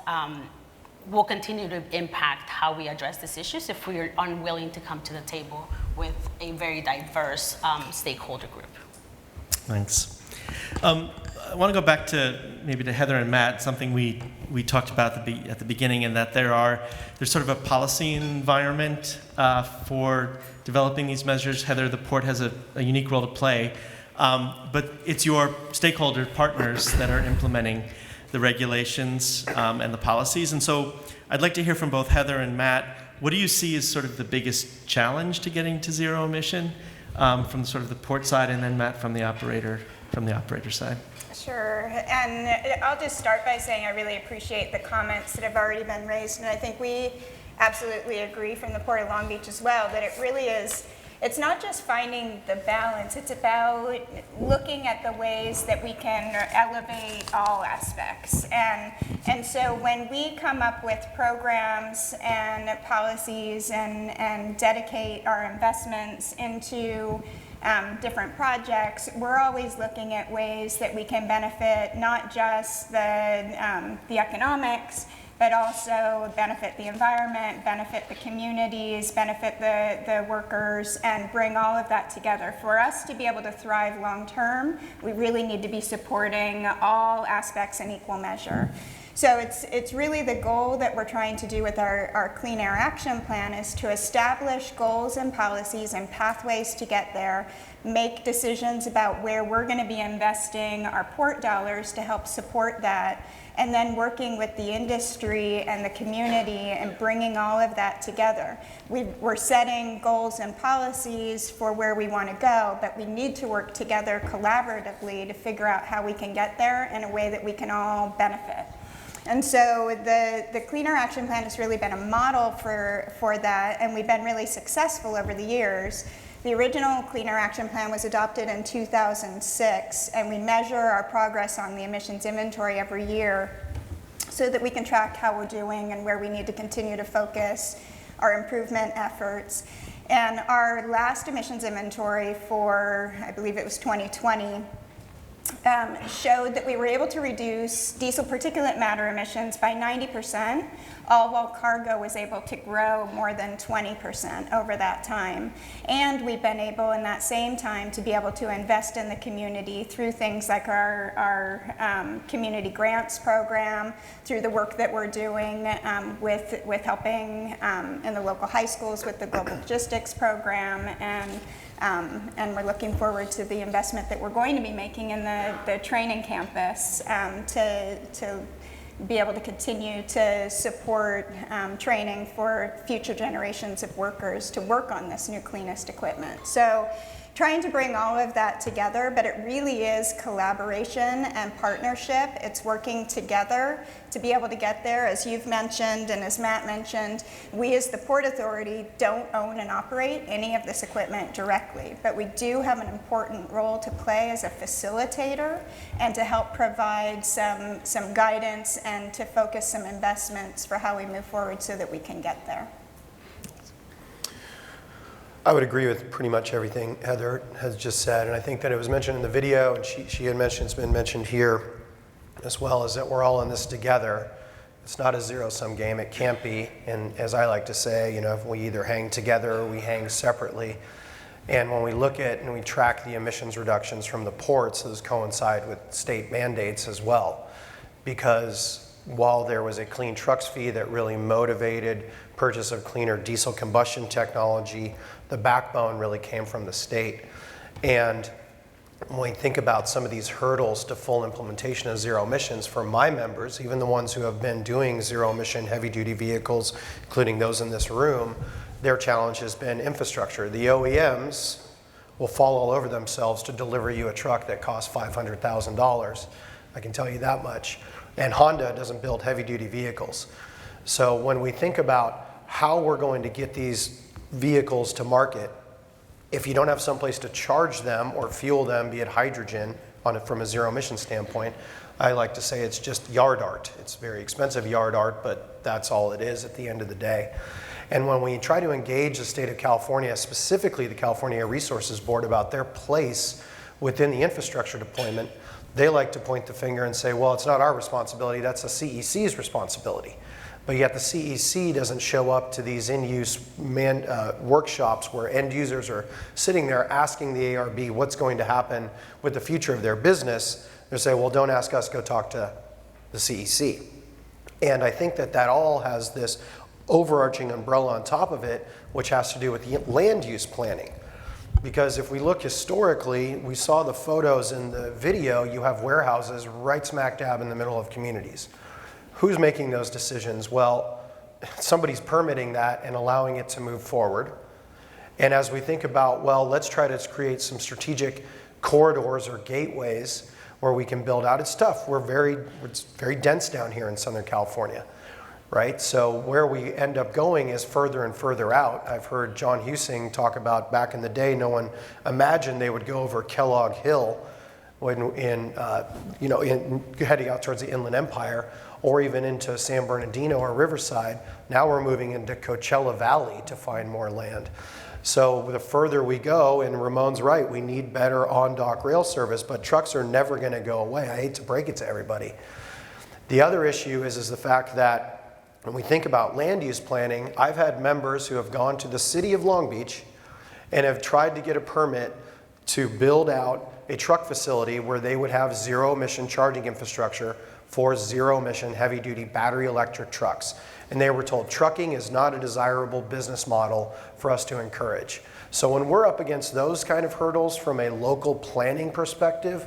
will continue to impact how we address these issues if we are unwilling to come to the table with a very diverse stakeholder group. Thanks. I want to go back to maybe to Heather and Matt, something we talked about at the beginning, and that there's sort of a policy environment for developing these measures. Heather, the port has a unique role to play, but it's your stakeholder partners that are implementing the regulations and the policies. And so I'd like to hear from both Heather and Matt. What do you see as sort of the biggest challenge to getting to zero emission from sort of the port side, and then Matt from the operator side? Sure, and I'll just start by saying I really appreciate the comments that have already been raised, and I think we absolutely agree from the Port of Long Beach as well that it really is, it's not just finding the balance, it's about looking at the ways that we can elevate all aspects. And so when we come up with programs and policies and dedicate our investments into different projects, we're always looking at ways that we can benefit not just the economics, but also benefit the environment, benefit the communities, benefit the workers, and bring all of that together. For us to be able to thrive long term, we really need to be supporting all aspects in equal measure. So it's really the goal that we're trying to do with our Clean Air Action Plan is to establish goals and policies and pathways to get there, make decisions about where we're going to be investing our port dollars to help support that, and then working with the industry and the community and bringing all of that together. We're setting goals and policies for where we want to go, but we need to work together collaboratively to figure out how we can get there in a way that we can all benefit. And so the Clean Air Action Plan has really been a model for that, and we've been really successful over the years. The original Clean Air Action Plan was adopted in 2006, and we measure our progress on the emissions inventory every year so that we can track how we're doing and where we need to continue to focus our improvement efforts. And our last emissions inventory for, I believe it was 2020, showed that we were able to reduce diesel particulate matter emissions by 90%, all while cargo was able to grow more than 20% over that time. And we've been able in that same time to be able to invest in the community through things like our community grants program, through the work that we're doing with helping in the local high schools with the global logistics program, and we're looking forward to the investment that we're going to be making in the training campus to be able to continue to support training for future generations of workers to work on this new cleanest equipment. So trying to bring all of that together, but it really is collaboration and partnership. It's working together to be able to get there. As you've mentioned and as Matt mentioned, we as the Port Authority don't own and operate any of this equipment directly, but we do have an important role to play as a facilitator and to help provide some guidance and to focus some investments for how we move forward so that we can get there. I would agree with pretty much everything Heather has just said, and I think that it was mentioned in the video, and she had mentioned, it's been mentioned here as well, is that we're all in this together. It's not a zero-sum game, it can't be, and as I like to say, if we either hang together or we hang separately. And when we look at and we track the emissions reductions from the ports, those coincide with state mandates as well, because while there was a clean trucks fee that really motivated purchase of cleaner diesel combustion technology, the backbone really came from the state. And when we think about some of these hurdles to full implementation of zero emissions for my members, even the ones who have been doing zero emission heavy duty vehicles, including those in this room, their challenge has been infrastructure. The OEMs will fall all over themselves to deliver you a truck that costs $500,000. I can tell you that much. And Honda doesn't build heavy duty vehicles. So when we think about how we're going to get these vehicles to market, if you don't have someplace to charge them or fuel them, be it hydrogen, from a zero emission standpoint, I like to say it's just yard art. It's very expensive yard art, but that's all it is at the end of the day. And when we try to engage the state of California, specifically the California Air Resources Board, about their place within the infrastructure deployment, they like to point the finger and say, well, it's not our responsibility, that's the CEC's responsibility. But yet the CEC doesn't show up to these in-use workshops where end users are sitting there asking the ARB what's going to happen with the future of their business. They say, well, don't ask us, go talk to the CEC. And I think that that all has this overarching umbrella on top of it, which has to do with the land use planning. Because if we look historically, we saw the photos in the video, you have warehouses right smack dab in the middle of communities. Who's making those decisions? Well, somebody's permitting that and allowing it to move forward. And as we think about, well, let's try to create some strategic corridors or gateways where we can build out. It's tough. It's very dense down here in Southern California, right? So where we end up going is further and further out. I've heard John Husing talk about back in the day, no one imagined they would go over Kellogg Hill heading out towards the Inland Empire, or even into San Bernardino or Riverside. Now we're moving into Coachella Valley to find more land. So the further we go, and Ramon's right, we need better on-dock rail service, but trucks are never going to go away. I hate to break it to everybody. The other issue is the fact that when we think about land use planning, I've had members who have gone to the city of Long Beach and have tried to get a permit to build out a truck facility where they would have zero-emission charging infrastructure for zero-emission heavy-duty battery electric trucks. And they were told trucking is not a desirable business model for us to encourage. So when we're up against those kind of hurdles from a local planning perspective,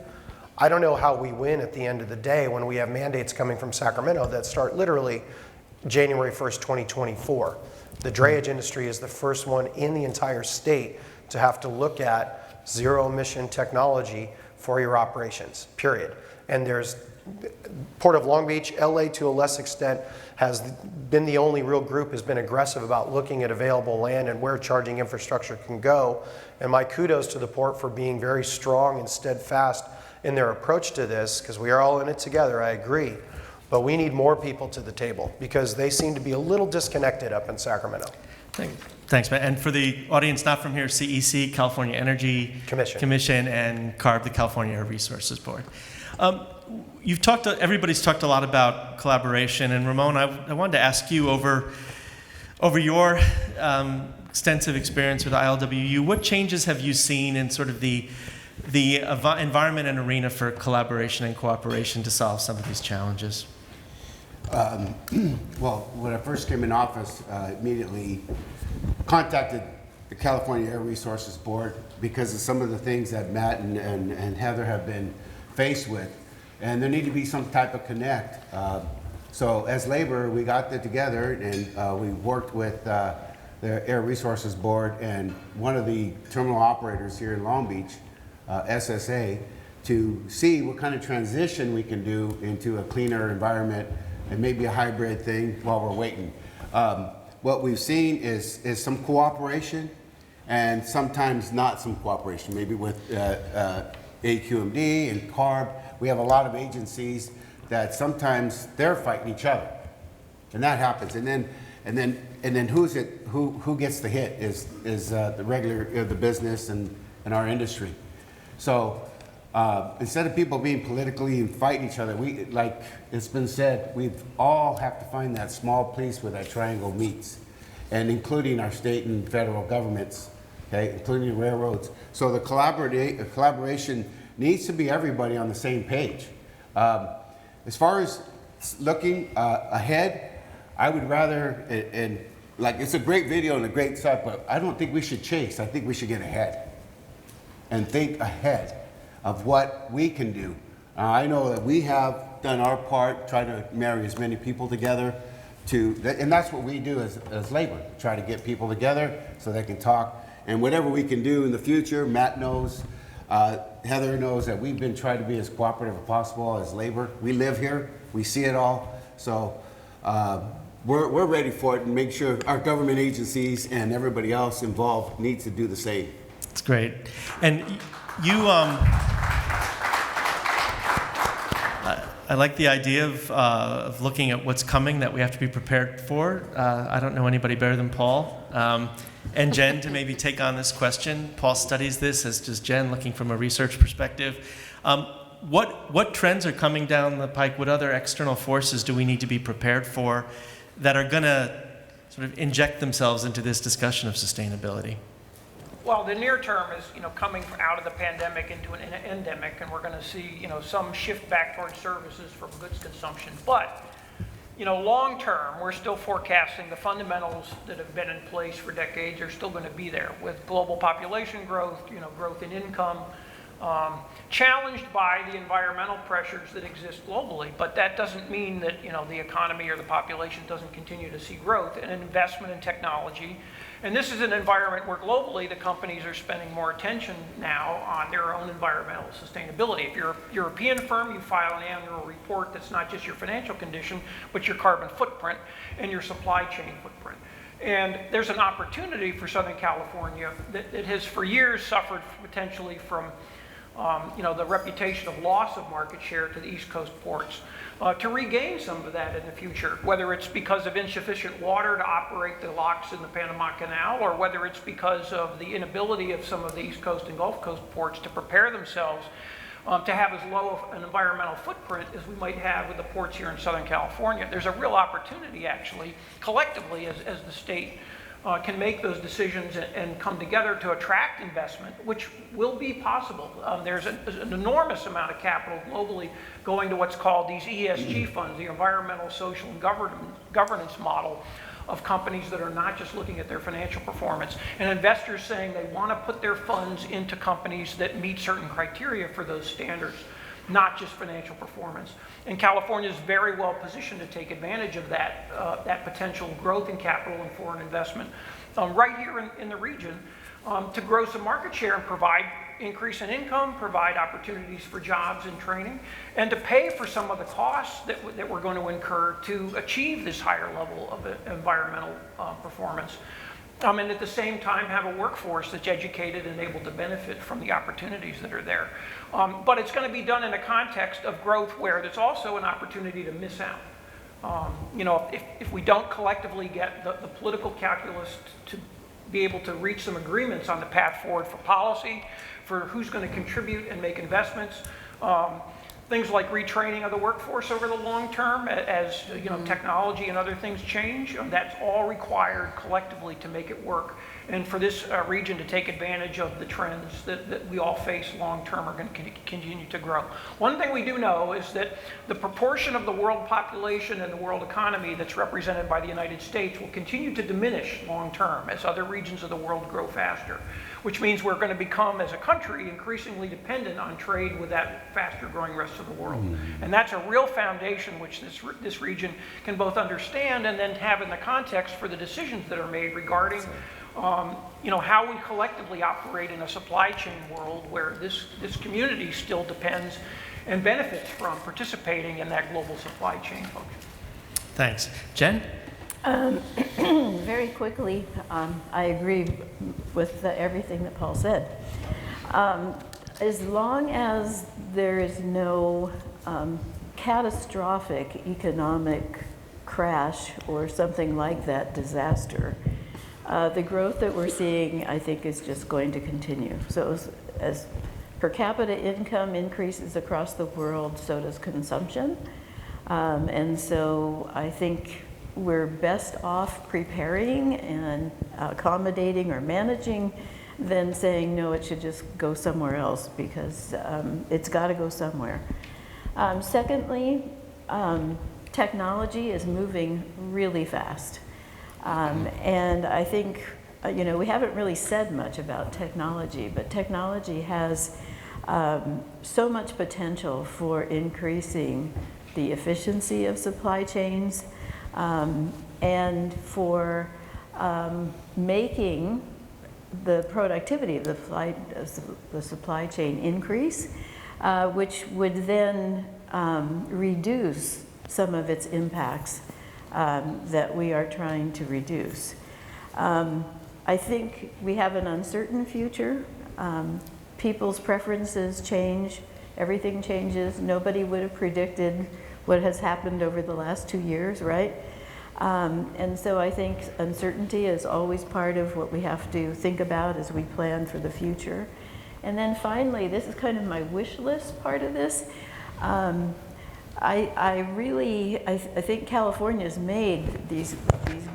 I don't know how we win at the end of the day when we have mandates coming from Sacramento that start literally January 1st, 2024. The drayage industry is the first one in the entire state to have to look at zero-emission technology for your operations, period. And there's Port of Long Beach, LA to a less extent, has been the only real group has been aggressive about looking at available land and where charging infrastructure can go. And my kudos to the port for being very strong and steadfast in their approach to this, because we are all in it together, I agree. But we need more people to the table because they seem to be a little disconnected up in Sacramento. Thanks, Matt. And for the audience not from here, CEC, California Energy Commission, and CARB, the California Air Resources Board. Everybody's talked a lot about collaboration, and Ramon, I wanted to ask you over your extensive experience with ILWU, what changes have you seen in sort of the environment and arena for collaboration and cooperation to solve some of these challenges? Well, when I first came in office, immediately contacted the California Air Resources Board because of some of the things that Matt and Heather have been faced with. And there need to be some type of connect. So as labor, we got that together and we worked with the Air Resources Board and one of the terminal operators here in Long Beach, SSA, to see what kind of transition we can do into a cleaner environment and maybe a hybrid thing while we're waiting. What we've seen is some cooperation and sometimes not some cooperation, maybe with AQMD and CARB. We have a lot of agencies that sometimes they're fighting each other, and that happens. And then who gets the hit is the regular the business and our industry. So instead of people being politically and fighting each other, we, like it's been said, we all have to find that small place where that triangle meets, and including our state and federal governments, okay, including the railroads. So the collaboration needs to be everybody on the same page. As far as looking ahead, I would rather, and like it's a great video and a great stuff, but I don't think we should chase. I think we should get ahead and think ahead of what we can do. I know that we have done our part, try to marry as many people together and that's what we do as labor, try to get people together so they can talk. And whatever we can do in the future, Matt knows, Heather knows that we've been trying to be as cooperative as possible as labor. We live here, we see it all, so we're ready for it and make sure our government agencies and everybody else involved needs to do the same. That's great. And you, I like the idea of looking at what's coming that we have to be prepared for. I don't know anybody better than Paul and Jen to maybe take on this question. Paul studies this, as does Jen, looking from a research perspective. What trends are coming down the pike? What other external forces do we need to be prepared for that are going to sort of inject themselves into this discussion of sustainability? Well, the near term is, coming out of the pandemic into an endemic, and we're going to see, some shift back towards services from goods consumption. But, long term, we're still forecasting the fundamentals that have been in place for decades are still going to be there with global population growth, growth in income, challenged by the environmental pressures that exist globally. But that doesn't mean that, the economy or the population doesn't continue to see growth and investment in technology. And this is an environment where globally the companies are spending more attention now on their own environmental sustainability. If you're a European firm, you file an annual report that's not just your financial condition, but your carbon footprint and your supply chain footprint. And there's an opportunity for Southern California that has for years suffered potentially from the reputation of loss of market share to the East Coast ports, to regain some of that in the future, whether it's because of insufficient water to operate the locks in the Panama Canal, or whether it's because of the inability of some of the East Coast and Gulf Coast ports to prepare themselves to have as low of an environmental footprint as we might have with the ports here in Southern California. There's a real opportunity, actually, collectively, as the state can make those decisions and come together to attract investment, which will be possible. There's an enormous amount of capital globally going to what's called these ESG funds, the environmental, social, and governance model of companies that are not just looking at their financial performance, and investors saying they want to put their funds into companies that meet certain criteria for those standards, not just financial performance. And California is very well positioned to take advantage of that potential growth in capital and foreign investment right here in the region to grow some market share and provide increase in income, provide opportunities for jobs and training, and to pay for some of the costs that we're going to incur to achieve this higher level of environmental performance. And at the same time have a workforce that's educated and able to benefit from the opportunities that are there. But it's going to be done in a context of growth where there's also an opportunity to miss out. If we don't collectively get the political calculus to be able to reach some agreements on the path forward for policy, for who's going to contribute and make investments, things like retraining of the workforce over the long term as technology and other things change, that's all required collectively to make it work. And for this region to take advantage of the trends that we all face long term are going to continue to grow. One thing we do know is that the proportion of the world population and the world economy that's represented by the United States will continue to diminish long term as other regions of the world grow faster, which means we're going to become, as a country, increasingly dependent on trade with that faster growing rest of the world. And that's a real foundation which this region can both understand and then have in the context for the decisions that are made regarding how we collectively operate in a supply chain world where this community still depends and benefits from participating in that global supply chain function. Thanks. Jen? Very quickly, I agree with everything that Paul said. As long as there is no catastrophic economic crash or something like that disaster, the growth that we're seeing, I think, is just going to continue. So as per capita income increases across the world, so does consumption. And so I think we're best off preparing and accommodating or managing than saying, no, it should just go somewhere else, because it's got to go somewhere. Secondly, technology is moving really fast. And I think, we haven't really said much about technology, but technology has so much potential for increasing the efficiency of supply chains and for making the productivity of the supply chain increase, which would then reduce some of its impacts that we are trying to reduce. I think we have an uncertain future. People's preferences change, everything changes. Nobody would have predicted what has happened over the last 2 years, right? And so I think uncertainty is always part of what we have to think about as we plan for the future. And then finally, this is kind of my wish list part of this. I think California's made these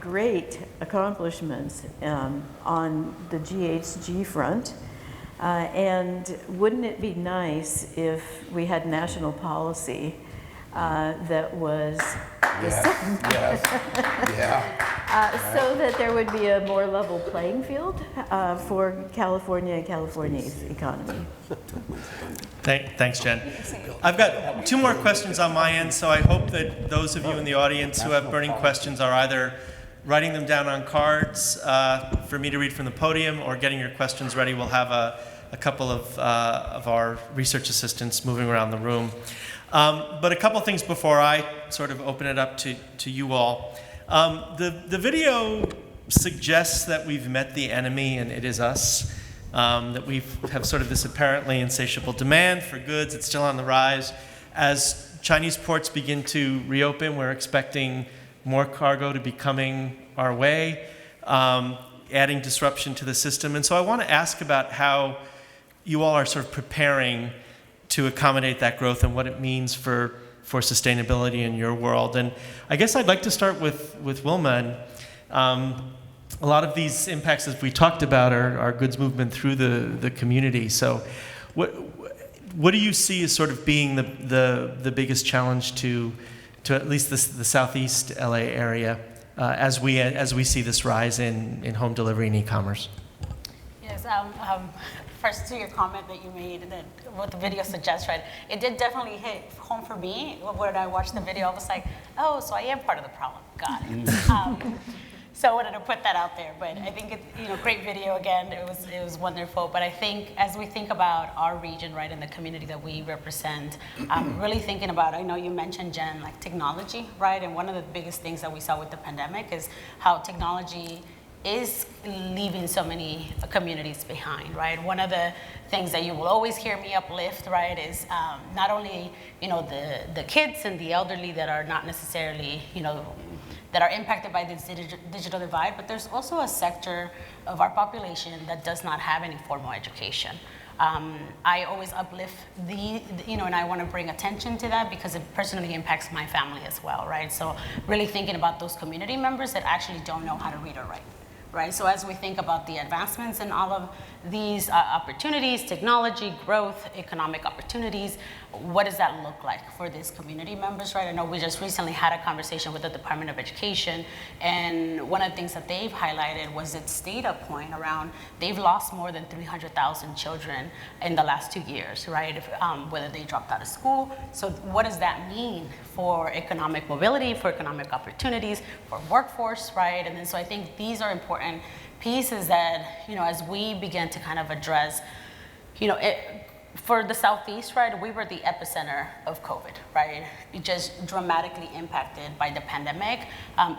great accomplishments on the GHG front. And wouldn't it be nice if we had national policy that was the same? So that there would be a more level playing field for California and California's economy. Thanks, Jen. I've got 2 more questions on my end, so I hope that those of you in the audience who have burning questions are either writing them down on cards for me to read from the podium or getting your questions ready. We'll have a couple of our research assistants moving around the room. But a couple things before I sort of open it up to you all. The video suggests that we've met the enemy and it is us. that we have sort of this apparently insatiable demand for goods. It's still on the rise. As Chinese ports begin to reopen, we're expecting more cargo to be coming our way, adding disruption to the system. And so I want to ask about how you all are sort of preparing to accommodate that growth and what it means for sustainability in your world. And I guess I'd like to start with Wilma. And, a lot of these impacts, as we talked about, are goods movement through the community. So what do you see as sort of being the biggest challenge to at least the Southeast LA area as we see this rise in home delivery and e-commerce? Yes, first to your comment that you made, that what the video suggests, right? It did definitely hit home for me. When I watched the video, I was like, oh, so I am part of the problem. Got it. So I wanted to put that out there, but I think it's, great video again. It was wonderful. But I think as we think about our region, right, and the community that we represent, really thinking about, I know you mentioned, Jen, like technology, right? And one of the biggest things that we saw with the pandemic is how technology is leaving so many communities behind, right? One of the things that you will always hear me uplift, right, is not only, the kids and the elderly that are not necessarily, that are impacted by this digital divide, but there's also a sector of our population that does not have any formal education. I always uplift and I want to bring attention to that because it personally impacts my family as well, right? So really thinking about those community members that actually don't know how to read or write. Right, so as we think about the advancements in all of these opportunities, technology, growth, economic opportunities, what does that look like for these community members, right? I know we just recently had a conversation with the Department of Education, and one of the things that they've highlighted was its data point around they've lost more than 300,000 children in the last 2 years, right? Whether they dropped out of school. So what does that mean for economic mobility, for economic opportunities, for workforce, right? And then so I think these are important pieces that, as we begin to kind of address, for the Southeast, right, we were the epicenter of COVID, right? It just dramatically impacted by the pandemic.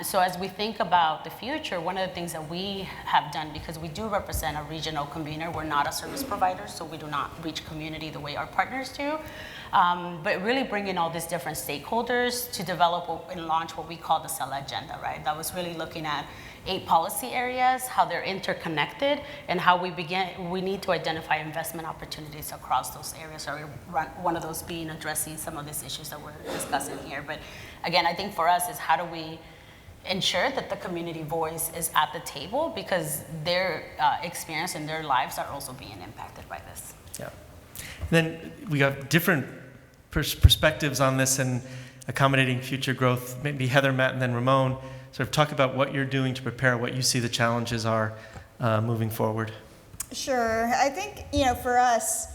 So as we think about the future, one of the things that we have done, because we do represent a regional convener, we're not a service provider, so we do not reach community the way our partners do. But really bringing all these different stakeholders to develop and launch what we call the SELA agenda, right? That was really looking at 8 policy areas, how they're interconnected, and how we need to identify investment opportunities across those areas, or one of those being addressing some of these issues that we're discussing here. But again, I think for us is how do we ensure that the community voice is at the table, because their experience and their lives are also being impacted by this. Yeah. And then we have different perspectives on this and accommodating future growth. Maybe Heather, Matt, and then Ramon, sort of talk about what you're doing to prepare, what you see the challenges are moving forward. Sure. I think, for us,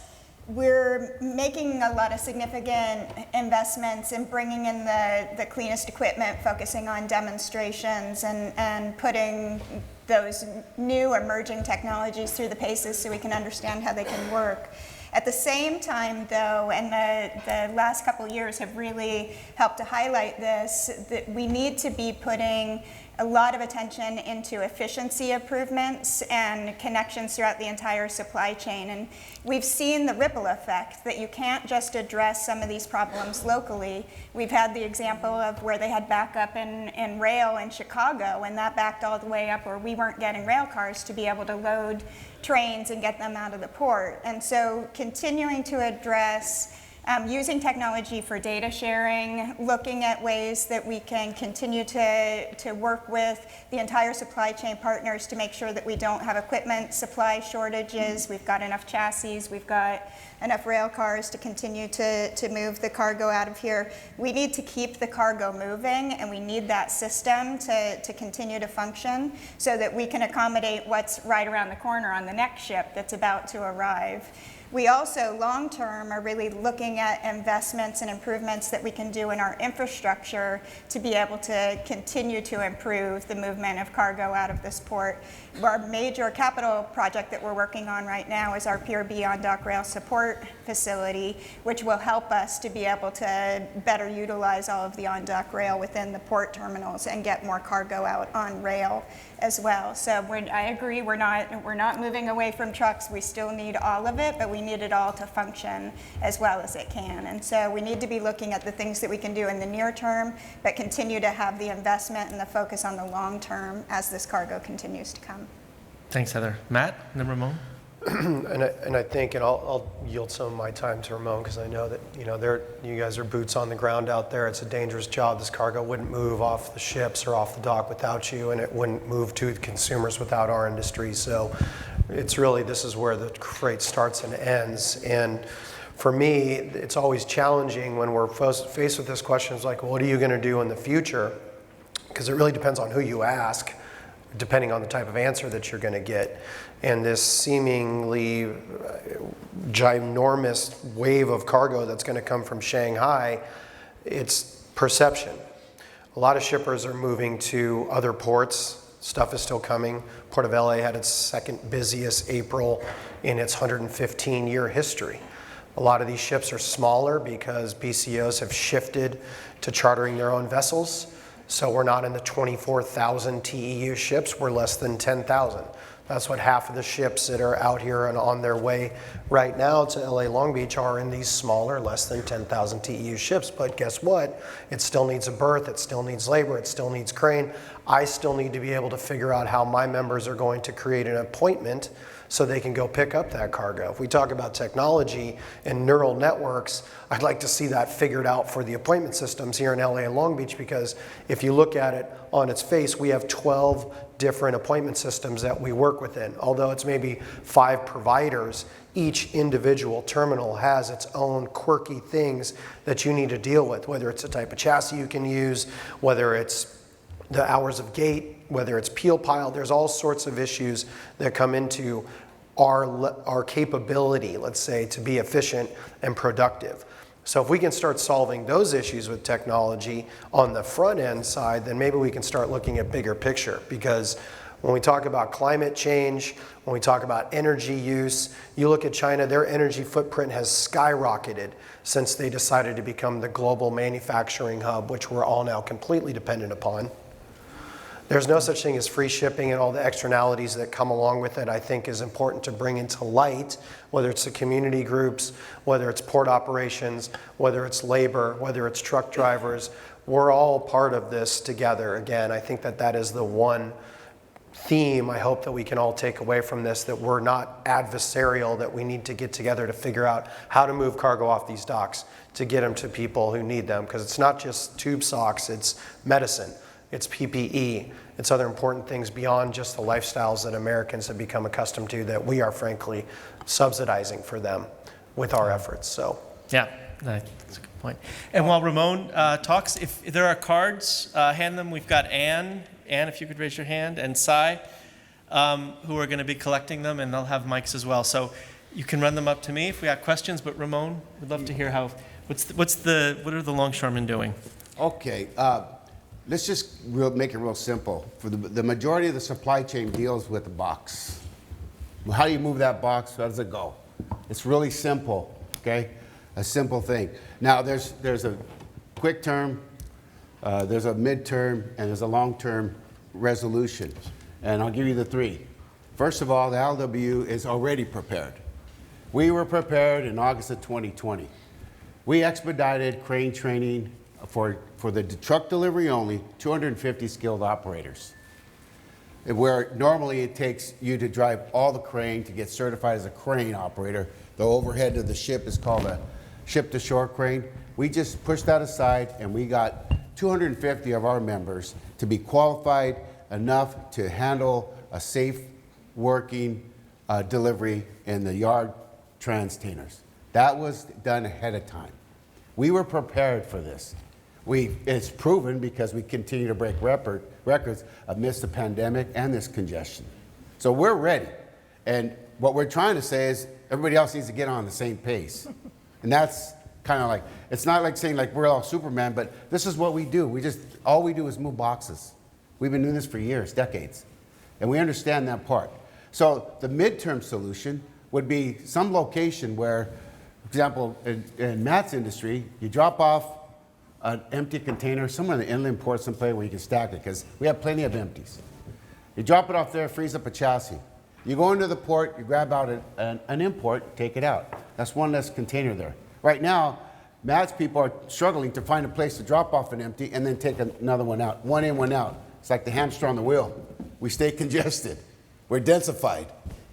we're making a lot of significant investments in bringing in the cleanest equipment, focusing on demonstrations and putting those new emerging technologies through the paces so we can understand how they can work. At the same time, though, and the last couple of years have really helped to highlight this, that we need to be putting a lot of attention into efficiency improvements and connections throughout the entire supply chain. And we've seen the ripple effect that you can't just address some of these problems locally. We've had the example of where they had backup in rail in Chicago, and that backed all the way up where we weren't getting rail cars to be able to load trains and get them out of the port. And so continuing to address using technology for data sharing, looking at ways that we can continue to work with the entire supply chain partners to make sure that we don't have equipment supply shortages. We've got enough chassis, we've got enough rail cars to continue to move the cargo out of here. We need to keep the cargo moving, and we need that system to continue to function so that we can accommodate what's right around the corner on the next ship that's about to arrive. We also, long term, are really looking at investments and improvements that we can do in our infrastructure to be able to continue to improve the movement of cargo out of this port. Our major capital project that we're working on right now is our PRB on-dock rail support facility, which will help us to be able to better utilize all of the on-dock rail within the port terminals and get more cargo out on rail as well. So I agree, we're not moving away from trucks. We still need all of it, but we need it all to function as well as it can. And so we need to be looking at the things that we can do in the near term, but continue to have the investment and the focus on the long term as this cargo continues to come. Thanks, Heather. Matt, and then Ramon. And I think, and I'll yield some of my time to Ramon, because I know that, you know, you guys are boots on the ground out there. It's a dangerous job. This cargo wouldn't move off the ships or off the dock without you, and it wouldn't move to consumers without our industry. So it's really, this is where the freight starts and ends. And for me, it's always challenging when we're faced with this question. It's like, well, what are you going to do in the future? Because it really depends on who you ask, depending on the type of answer that you're going to get. And this seemingly ginormous wave of cargo that's going to come from Shanghai, it's perception. A lot of shippers are moving to other ports. Stuff is still coming. Port of LA had its second busiest April in its 115-year history. A lot of these ships are smaller because BCOs have shifted to chartering their own vessels. So we're not in the 24,000 TEU ships, we're less than 10,000. That's what half of the ships that are out here and on their way right now to LA Long Beach are, in these smaller, less than 10,000 TEU ships. But guess what? It still needs a berth, it still needs labor, it still needs crane. I still need to be able to figure out how my members are going to create an appointment so they can go pick up that cargo. If we talk about technology and neural networks, I'd like to see that figured out for the appointment systems here in LA and Long Beach, because if you look at it on its face, we have 12 different appointment systems that we work within. Although it's maybe 5 providers, each individual terminal has its own quirky things that you need to deal with, whether it's the type of chassis you can use, whether it's the hours of gate, whether it's peel pile. There's all sorts of issues that come into our capability, let's say, to be efficient and productive. So if we can start solving those issues with technology on the front end side, then maybe we can start looking at bigger picture. Because when we talk about climate change, when we talk about energy use, you look at China, their energy footprint has skyrocketed since they decided to become the global manufacturing hub, which we're all now completely dependent upon. There's no such thing as free shipping, and all the externalities that come along with it, I think, is important to bring into light, whether it's the community groups, whether it's port operations, whether it's labor, whether it's truck drivers. We're all part of this together. Again, I think that is the one theme I hope that we can all take away from this, that we're not adversarial, that we need to get together to figure out how to move cargo off these docks to get them to people who need them. Because it's not just tube socks, it's medicine. It's PPE, it's other important things beyond just the lifestyles that Americans have become accustomed to, that we are frankly subsidizing for them with our efforts. So yeah, that's a good point. And while Ramon talks, if there are cards, hand them. We've got Anne, if you could raise your hand, and Cy, who are going to be collecting them, and they'll have mics as well. So you can run them up to me if we have questions. But Ramon, we'd love to hear what are the longshoremen doing? Okay. Let's just make it real simple. For the majority of the supply chain deals with the box. How do you move that box? How does it go? It's really simple, okay? A simple thing. Now, there's a quick term, there's a midterm, and there's a long-term resolution. And I'll give you the 3. First of all, the LW is already prepared. We were prepared in August of 2020. We expedited crane training for the truck delivery only, 250 skilled operators. Where normally it takes you to drive all the crane to get certified as a crane operator. The overhead of the ship is called a ship-to-shore crane. We just pushed that aside, and we got 250 of our members to be qualified enough to handle a safe working delivery in the yard transtainers. That was done ahead of time. We were prepared for this. It's proven because we continue to break records amidst the pandemic and this congestion. So we're ready. And what we're trying to say is everybody else needs to get on the same pace. And that's kind of like, it's not like saying like we're all Superman, but this is what we do. All we do is move boxes. We've been doing this for years, decades. And we understand that part. So the midterm solution would be some location where, for example, in Matt's industry, you drop off an empty container somewhere in the inland port someplace where you can stack it, because we have plenty of empties. You drop it off there, frees up a chassis. You go into the port, you grab out an import, take it out. That's one less container there. Right now, Matt's people are struggling to find a place to drop off an empty and then take another one out. One in, one out. It's like the hamster on the wheel. We stay congested. We're densified.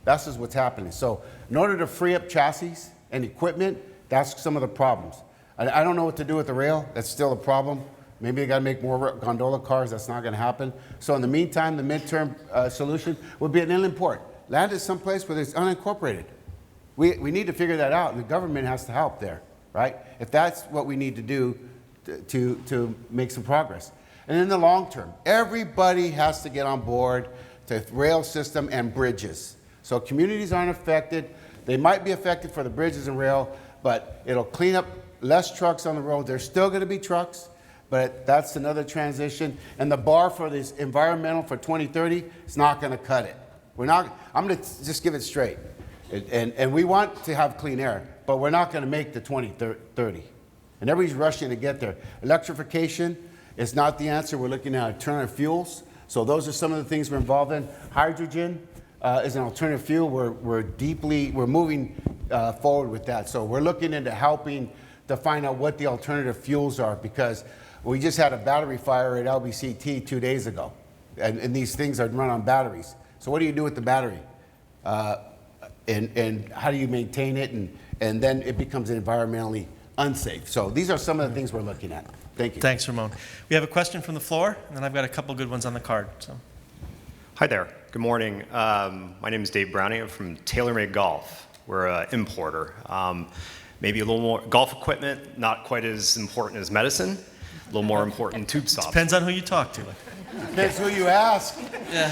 That's just what's happening. So in order to free up chassis and equipment, that's some of the problems. I don't know what to do with the rail. That's still a problem. Maybe they got to make more gondola cars. That's not going to happen. So in the meantime, the midterm solution would be an inland port. Land is someplace where it's unincorporated. We need to figure that out, and the government has to help there, right? If that's what we need to do to make some progress. And in the long term, everybody has to get on board to rail system and bridges. So communities aren't affected. They might be affected for the bridges and rail, but it'll clean up less trucks on the road. There's still going to be trucks, but that's another transition. And the bar for this environmental for 2030 is not going to cut it. I'm going to just give it straight. And we want to have clean air, but we're not going to make the 2030. And everybody's rushing to get there. Electrification is not the answer. We're looking at alternative fuels. So those are some of the things we're involved in. Hydrogen is an alternative fuel. We're moving forward with that. So we're looking into helping to find out what the alternative fuels are, because we just had a battery fire at CITT 2 days ago. And these things are run on batteries. So what do you do with the battery? And how do you maintain it? And then it becomes environmentally unsafe. So these are some of the things we're looking at. Thank you. Thanks, Ramon. We have a question from the floor, and then I've got a couple good ones on the card. So. Hi there. Good morning. My name is Dave Browning. I'm from TaylorMade Golf. We're an importer. Maybe a little more golf equipment, not quite as important as medicine. A little more important tube stops. Depends on who you talk to. Depends who you ask. Yeah.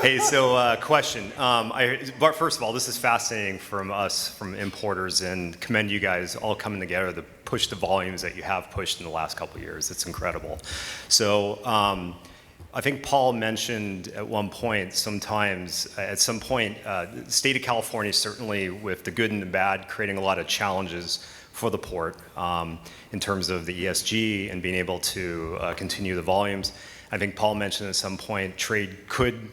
Hey, so question. But first of all, this is fascinating from us, from importers, and commend you guys all coming together to push the volumes that you have pushed in the last couple of years. It's incredible. So I think Paul mentioned at one point, at some point, the state of California, certainly with the good and the bad, creating a lot of challenges for the port in terms of the ESG and being able to continue the volumes. I think Paul mentioned at some point trade could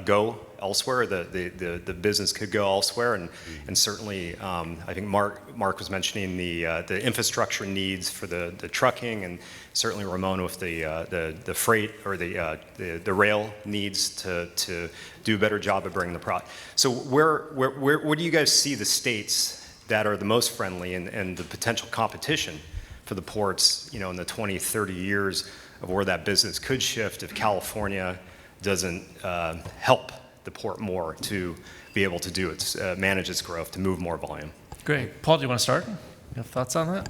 go elsewhere, the business could go elsewhere, and certainly I think Mark was mentioning the infrastructure needs for the trucking, and certainly Ramon with the freight or the rail needs to do a better job of bringing the product. So where do you guys see the states that are the most friendly and the potential competition for the ports, in the 20, 30 years of where that business could shift if California doesn't help the port more to be able to manage its growth, to move more volume? Great. Paul, do you want to start? You have thoughts on that?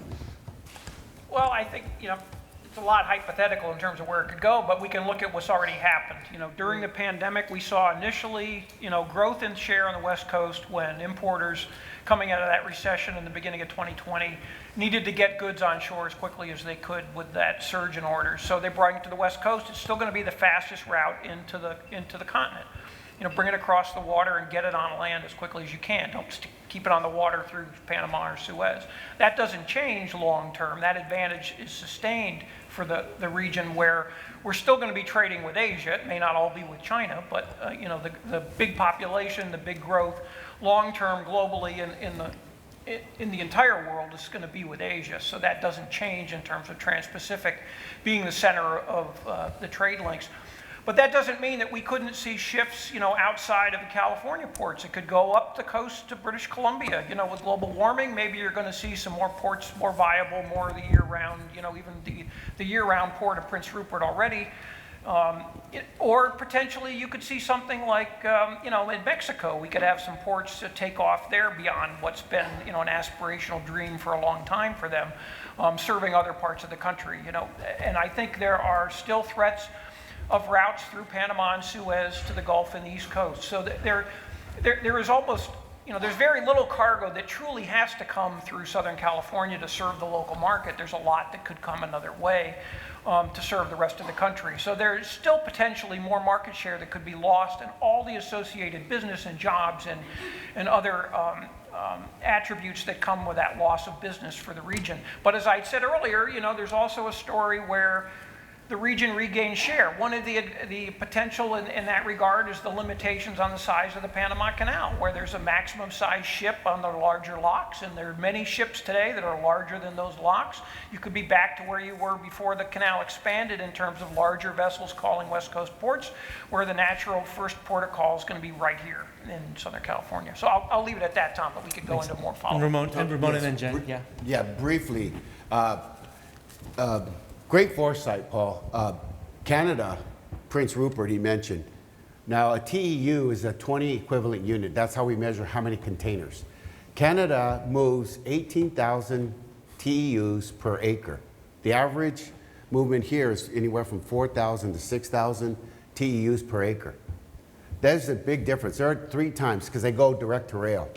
Well, I think, it's a lot hypothetical in terms of where it could go, but we can look at what's already happened. During the pandemic, we saw initially, growth in share on the West Coast when importers coming out of that recession in the beginning of 2020 needed to get goods on shore as quickly as they could with that surge in orders. So they brought it to the West Coast. It's still going to be the fastest route into the continent. Bring it across the water and get it on land as quickly as you can. Don't keep it on the water through Panama or Suez. That doesn't change long term. That advantage is sustained for the region where we're still going to be trading with Asia. It may not all be with China, but the big population, the big growth, long term globally in the entire world is going to be with Asia. So that doesn't change in terms of Trans-Pacific being the center of the trade links. But that doesn't mean that we couldn't see shifts, outside of the California ports. It could go up the coast to British Columbia. With global warming, maybe you're going to see some more ports more viable, more of the year-round, even the year-round port of Prince Rupert already. Or potentially you could see something like, in Mexico, we could have some ports to take off there beyond what's been, an aspirational dream for a long time for them, serving other parts of the country, And I think there are still threats of routes through Panama and Suez to the Gulf and the East Coast. So there is almost, there's very little cargo that truly has to come through Southern California to serve the local market. There's a lot that could come another way to serve the rest of the country. So there's still potentially more market share that could be lost, and all the associated business and jobs and other attributes that come with that loss of business for the region. But as I said earlier, there's also a story where the region regains share. One of the potential in that regard is the limitations on the size of the Panama Canal, where there's a maximum size ship on the larger locks, and there are many ships today that are larger than those locks. You could be back to where you were before the canal expanded in terms of larger vessels calling West Coast ports, where the natural first port of call is going to be right here in Southern California. So I'll leave it at that, Tom, but we could go into more follow-up. And Ramon and then Jen, yeah. Yeah, briefly. Great foresight, Paul. Canada, Prince Rupert, he mentioned. Now, a TEU is a 20 equivalent unit. That's how we measure how many containers. Canada moves 18,000 TEUs per acre. The average movement here is anywhere from 4,000 to 6,000 TEUs per acre. There's a big difference. There are 3 times because they go direct to rail.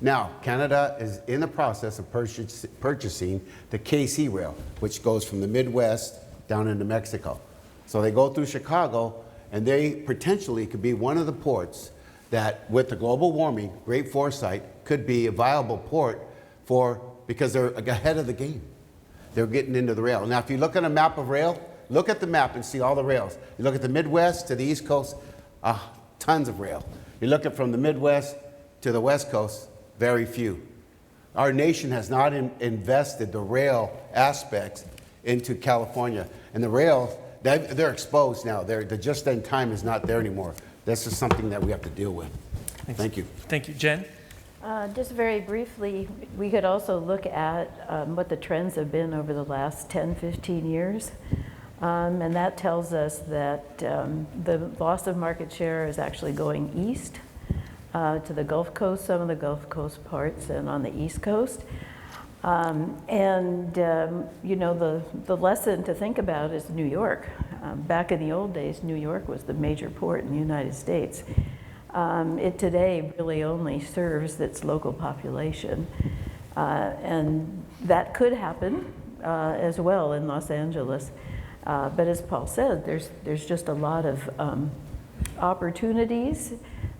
Now, Canada is in the process of purchasing the KC rail, which goes from the Midwest down into Mexico. So they go through Chicago, and they potentially could be one of the ports that, with the global warming, great foresight, could be a viable port because they're ahead of the game. They're getting into the rail. Now, if you look at a map of rail, look at the map and see all the rails. You look at the Midwest to the East Coast, tons of rail. You look at from the Midwest to the West Coast, very few. Our nation has not invested the rail aspects into California. And the rail, they're exposed now. The just-in-time is not there anymore. This is something that we have to deal with. Thanks. Thank you. Thank you. Jen? Just very briefly, we could also look at what the trends have been over the last 10, 15 years. And that tells us that the loss of market share is actually going east to the Gulf Coast, some of the Gulf Coast parts, and on the East Coast. The lesson to think about is New York. Back in the old days, New York was the major port in the United States. It today really only serves its local population. And that could happen as well in Los Angeles. But as Paul said, there's just a lot of opportunities,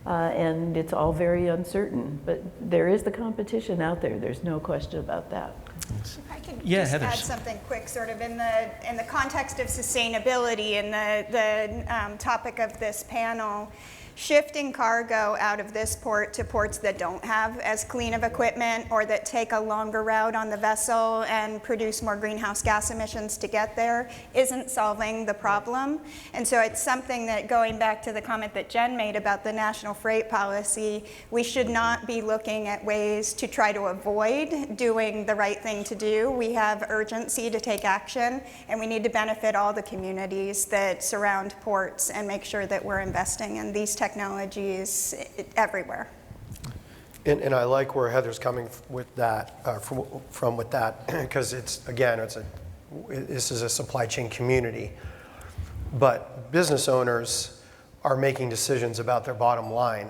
and it's all very uncertain. But there is the competition out there. There's no question about that. If I can Yeah, just Heather. add something quick, sort of in the context of sustainability and the topic of this panel. Shifting cargo out of this port to ports that don't have as clean of equipment or that take a longer route on the vessel and produce more greenhouse gas emissions to get there isn't solving the problem. And so it's something that, going back to the comment that Jen made about the national freight policy, we should not be looking at ways to try to avoid doing the right thing to do. We have urgency to take action, and we need to benefit all the communities that surround ports and make sure that we're investing in these technologies everywhere. And I like where Heather's coming with that, from with that, because this is a supply chain community, but business owners are making decisions about their bottom line.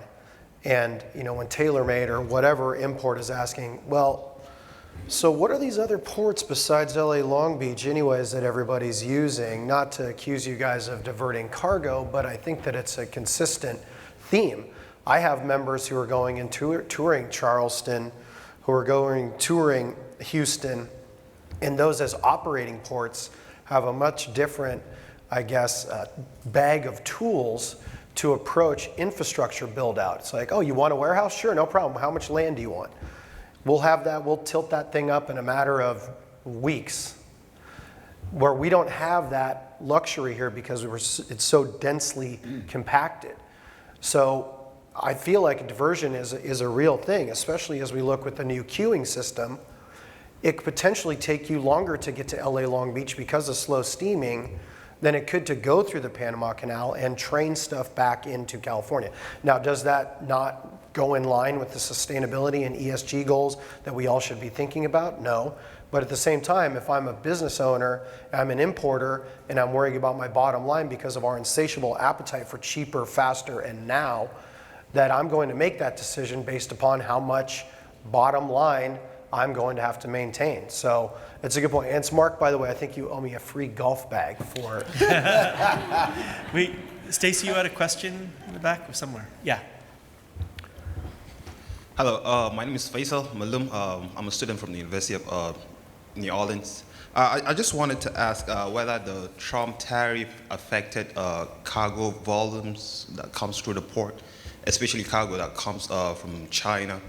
And when TaylorMade or whatever import is asking, well, so what are these other ports besides LA Long Beach anyways that everybody's using? Not to accuse you guys of diverting cargo, but I think that it's a consistent theme. I have members who are going and touring Charleston, who are touring Houston, and those as operating ports have a much different, bag of tools to approach infrastructure build out. It's like, oh, you want a warehouse? Sure, no problem. How much land do you want? We'll have that, we'll tilt that thing up in a matter of weeks, where we don't have that luxury here because it's so densely compacted. So I feel like diversion is a real thing, especially as we look with the new queuing system. It could potentially take you longer to get to LA Long Beach because of slow steaming than it could to go through the Panama Canal and train stuff back into California. Now, does that not go in line with the sustainability and ESG goals that we all should be thinking about? No. But at the same time, if I'm a business owner, I'm an importer, and I'm worrying about my bottom line because of our insatiable appetite for cheaper, faster, and now, that I'm going to make that decision based upon how much bottom line I'm going to have to maintain. So it's a good point. And Mark, by the way, I think you owe me a free golf bag for. Stacy, you had a question in the back or somewhere? Yeah. Hello, my name is Faisal Malum. I'm a student from the University of New Orleans. I just wanted to ask whether the Trump tariff affected cargo volumes that comes through the port, especially cargo that comes from China.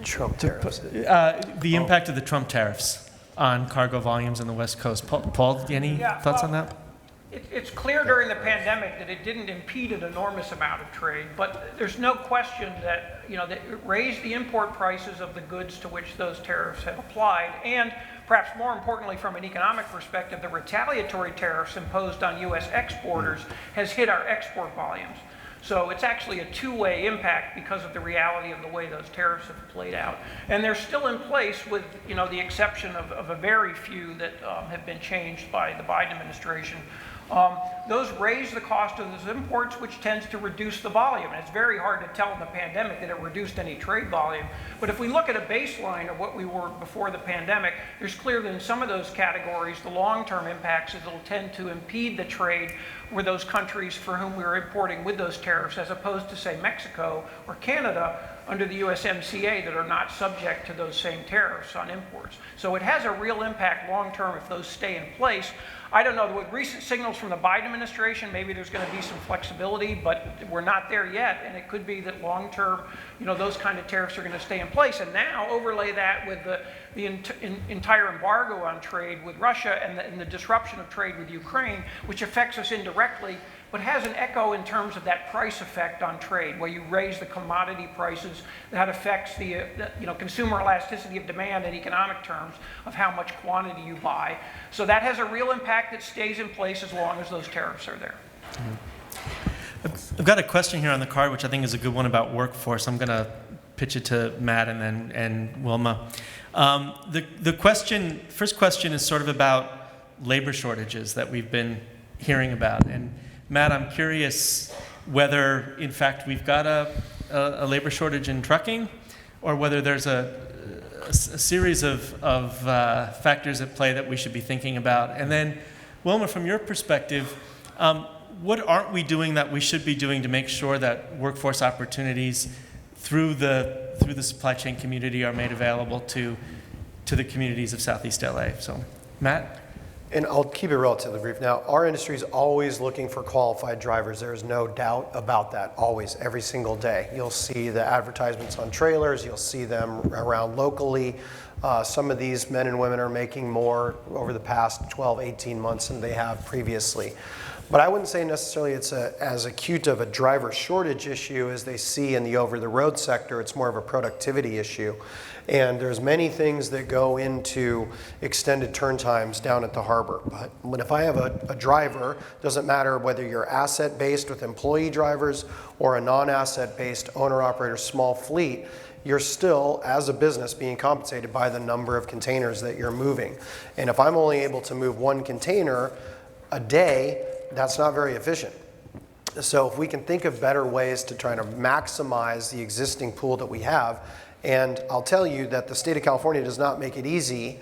Trump tariffs. The impact of the Trump tariffs on cargo volumes on the West Coast. Paul, any thoughts on that? It's clear during the pandemic that it didn't impede an enormous amount of trade, but there's no question that, that it raised the import prices of the goods to which those tariffs have applied, and perhaps more importantly from an economic perspective, the retaliatory tariffs imposed on U.S. exporters has hit our export volumes. So it's actually a two-way impact because of the reality of the way those tariffs have played out. And they're still in place with, the exception of a very few that have been changed by the Biden administration. Those raise the cost of those imports, which tends to reduce the volume. And it's very hard to tell in the pandemic that it reduced any trade volume. But if we look at a baseline of what we were before the pandemic, there's clear that in some of those categories, the long-term impacts is it'll tend to impede the trade with those countries for whom we were importing with those tariffs, as opposed to, say, Mexico or Canada under the USMCA that are not subject to those same tariffs on imports. So it has a real impact long-term if those stay in place. I don't know, with recent signals from the Biden administration, maybe there's going to be some flexibility, but we're not there yet, and it could be that long-term, those kind of tariffs are going to stay in place. And now overlay that with the entire embargo on trade with Russia and the disruption of trade with Ukraine, which affects us indirectly, but has an echo in terms of that price effect on trade, where you raise the commodity prices. That affects the consumer elasticity of demand in economic terms of how much quantity you buy. So that has a real impact that stays in place as long as those tariffs are there. I've got a question here on the card, which I think is a good one about workforce. I'm going to pitch it to Matt and Wilma. The first question is sort of about labor shortages that we've been hearing about. And Matt, I'm curious whether, in fact, we've got a labor shortage in trucking, or whether there's a series of factors at play that we should be thinking about. And then, Wilma, from your perspective, what aren't we doing that we should be doing to make sure that workforce opportunities through the supply chain community are made available to the communities of Southeast LA? So, Matt? And I'll keep it relatively brief. Now, our industry is always looking for qualified drivers. There's no doubt about that, always, every single day. You'll see the advertisements on trailers. You'll see them around locally. Some of these men and women are making more over the past 12, 18 months than they have previously. But I wouldn't say necessarily it's as acute of a driver shortage issue as they see in the over-the-road sector. It's more of a productivity issue. And there's many things that go into extended turn times down at the harbor. But if I have a driver, doesn't matter whether you're asset-based with employee drivers or a non-asset-based owner-operator small fleet, you're still, as a business, being compensated by the number of containers that you're moving. And if I'm only able to move one container a day, that's not very efficient. So if we can think of better ways to try to maximize the existing pool that we have, and I'll tell you that the state of California does not make it easy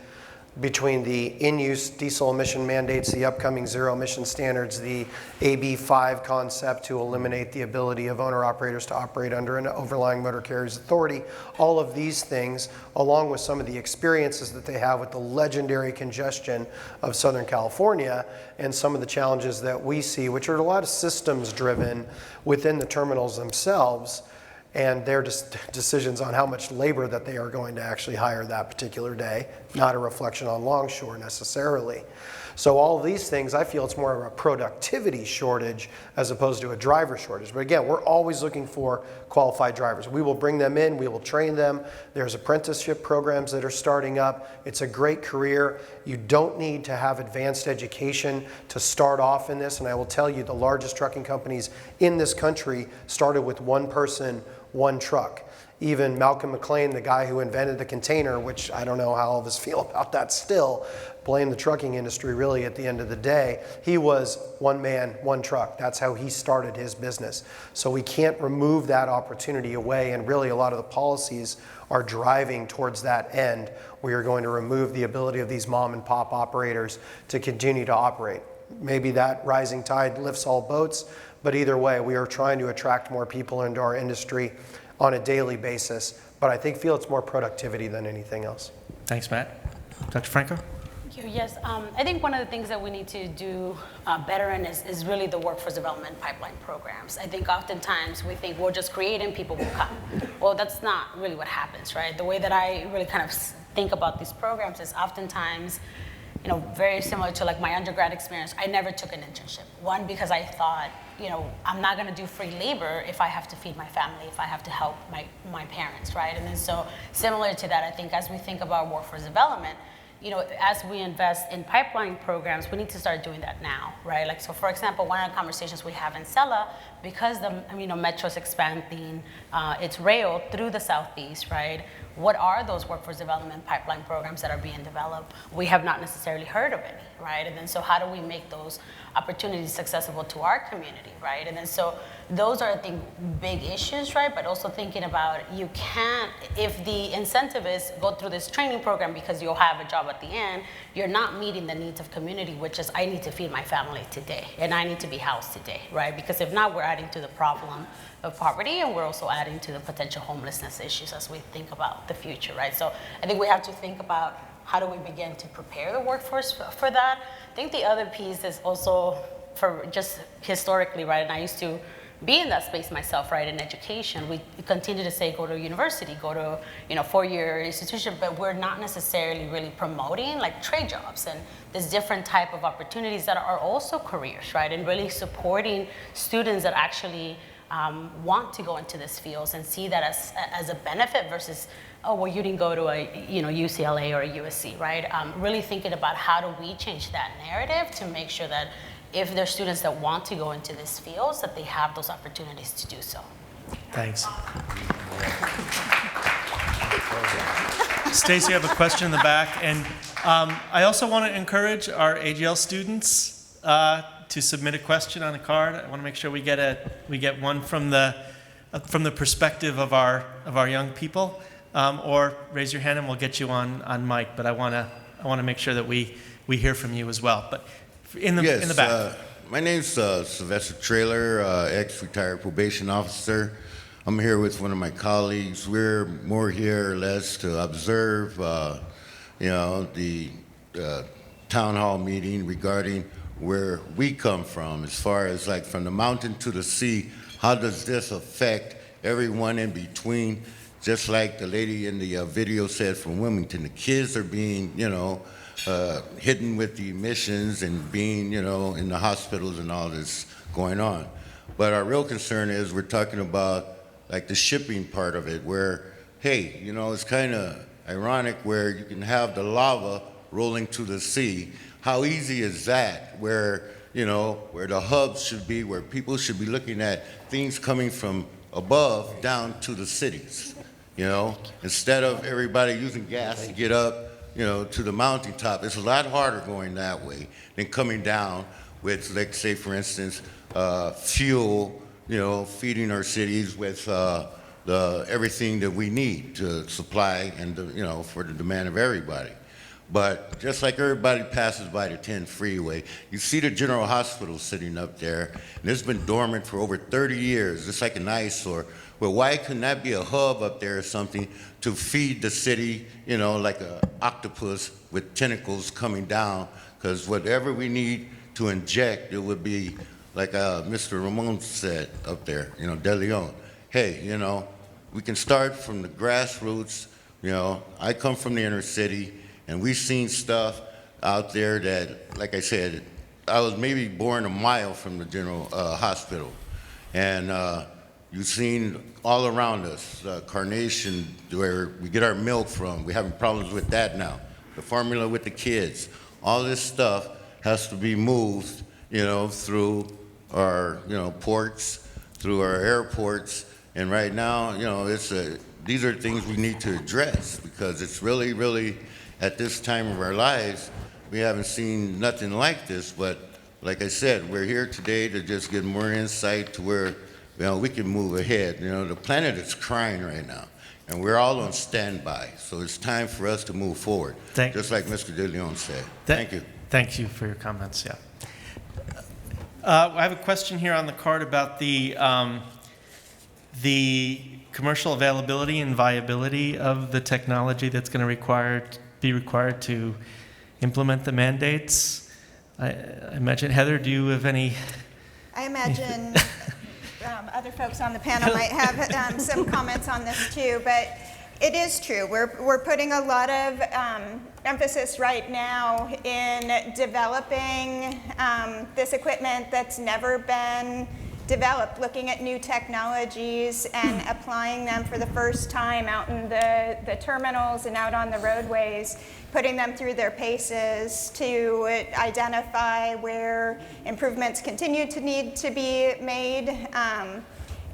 between the in-use diesel emission mandates, the upcoming zero emission standards, the AB5 concept to eliminate the ability of owner-operators to operate under an overlying motor carriers authority. All of these things, along with some of the experiences that they have with the legendary congestion of Southern California and some of the challenges that we see, which are a lot of systems driven within the terminals themselves, and their decisions on how much labor that they are going to actually hire that particular day, not a reflection on longshore necessarily. So all of these things, I feel it's more of a productivity shortage as opposed to a driver shortage. But again, we're always looking for qualified drivers. We will bring them in, we will train them. There's apprenticeship programs that are starting up. It's a great career. You don't need to have advanced education to start off in this. And I will tell you, the largest trucking companies in this country started with one person one truck. Even Malcolm McLean, the guy who invented the container, which I don't know how all of us feel about that still, blame the trucking industry really at the end of the day. He was one man, one truck. That's how he started his business. So we can't remove that opportunity away, and really a lot of the policies are driving towards that end. We are going to remove the ability of these mom and pop operators to continue to operate. Maybe that rising tide lifts all boats, but either way, we are trying to attract more people into our industry on a daily basis, but I feel it's more productivity than anything else. Thanks, Matt. Dr. Franco? Thank you. Yes, I think one of the things that we need to do better in is really the workforce development pipeline programs. I think oftentimes we think we'll just create and people will come. Well, that's not really what happens, right? The way that I really kind of think about these programs is oftentimes, you know, very similar to like my undergrad experience. I never took an internship. One, because I thought, you know, I'm not gonna do free labor if I have to feed my family, if I have to help my parents, right? And then so similar to that, I think as we think about workforce development, you know, as we invest in pipeline programs, we need to start doing that now, right? Like, so for example, one of the conversations we have in Sella, because the, you know, Metro's expanding its rail through the Southeast, right? What are those workforce development pipeline programs that are being developed? We have not necessarily heard of any, right? And then so how do we make those opportunities accessible to our community, right? And then so those are, I think, big issues, right? But also thinking about you can't, if the incentive is go through this training program because you'll have a job at the end, you're not meeting the needs of community, which is I need to feed my family today and I need to be housed today, right? Because if not, we're adding to the problem of poverty, and we're also adding to the potential homelessness issues as we think about the future, right? So I think we have to think about how do we begin to prepare the workforce for that. I think the other piece is also for just historically, right, and I used to be in that space myself, right, in education. We continue to say go to university, go to, you know, four-year institution, but we're not necessarily really promoting like trade jobs and this different type of opportunities that are also careers, right, and really supporting students that actually want to go into this fields and see that as a benefit versus, oh, well, you didn't go to a, you know, UCLA or a USC, right? Really thinking about how do we change that narrative to make sure that if there's students that want to go into these fields, that they have those opportunities to do so. Thanks. Stacy, I have a question in the back, and I also want to encourage our AGL students to submit a question on a card. I want to make sure we get one from the perspective of our young people, or raise your hand and we'll get you on mic. But I want to make sure that we hear from you as well. But in the back. My name's Sylvester Traylor, ex-retired probation officer. I'm here with one of my colleagues. We're more here or less to observe, you know, the town hall meeting regarding where we come from, as far as like from the mountain to the sea. How does this affect everyone in between? Just like the lady in the video said from Wilmington, the kids are being, you know, hidden with the emissions and being, you know, in the hospitals and all this going on. But our real concern is we're talking about like the shipping part of it, where, hey, you know, it's kind of ironic where you can have the lava rolling to the sea. How easy is that, where, you know, where the hubs should be, where people should be looking at things coming from above down to the cities, you know, instead of everybody using gas to get up, you know, to the mountaintop. It's a lot harder going that way than coming down with, like, say, for instance, fuel, you know, feeding our cities with everything that we need to supply and, you know, for the demand of everybody. But just like everybody passes by the 10 freeway, you see the General Hospital sitting up there, and it's been dormant for over 30 years. It's like an eyesore. Well, why couldn't that be a hub up there or something to feed the city, you know, like an octopus with tentacles coming down? Because whatever we need to inject, it would be, like Mr. Ramon said up there, you know, De Leon. Hey, you know, we can start from the grassroots. You know, I come from the inner city, and we've seen stuff out there that, like I said, I was maybe born a mile from the General Hospital. And you've seen all around us, Carnation, where we get our milk from. We're having problems with that now. The formula with the kids. All this stuff has to be moved, you know, through our, you know, ports, through our airports, And right now, you know, these are things we need to address because it's really, really, at this time of our lives, we haven't seen nothing like this. But like I said, we're here today to just get more insight to where, you know, we can move ahead. You know, the planet is crying right now, and we're all on standby. So it's time for us to move forward, just like Mr. De Leon said. Thank you. Thank you for your comments, yeah. I have a question here on the card about the commercial availability and viability of the technology that's going to be required to implement the mandates. I imagine, Heather, do you have any? I imagine other folks on the panel might have some comments on this too, but it is true. We're putting a lot of emphasis right now in developing this equipment that's never been developed, looking at new technologies and applying them for the first time out in the terminals and out on the roadways, putting them through their paces to identify where improvements continue to need to be made,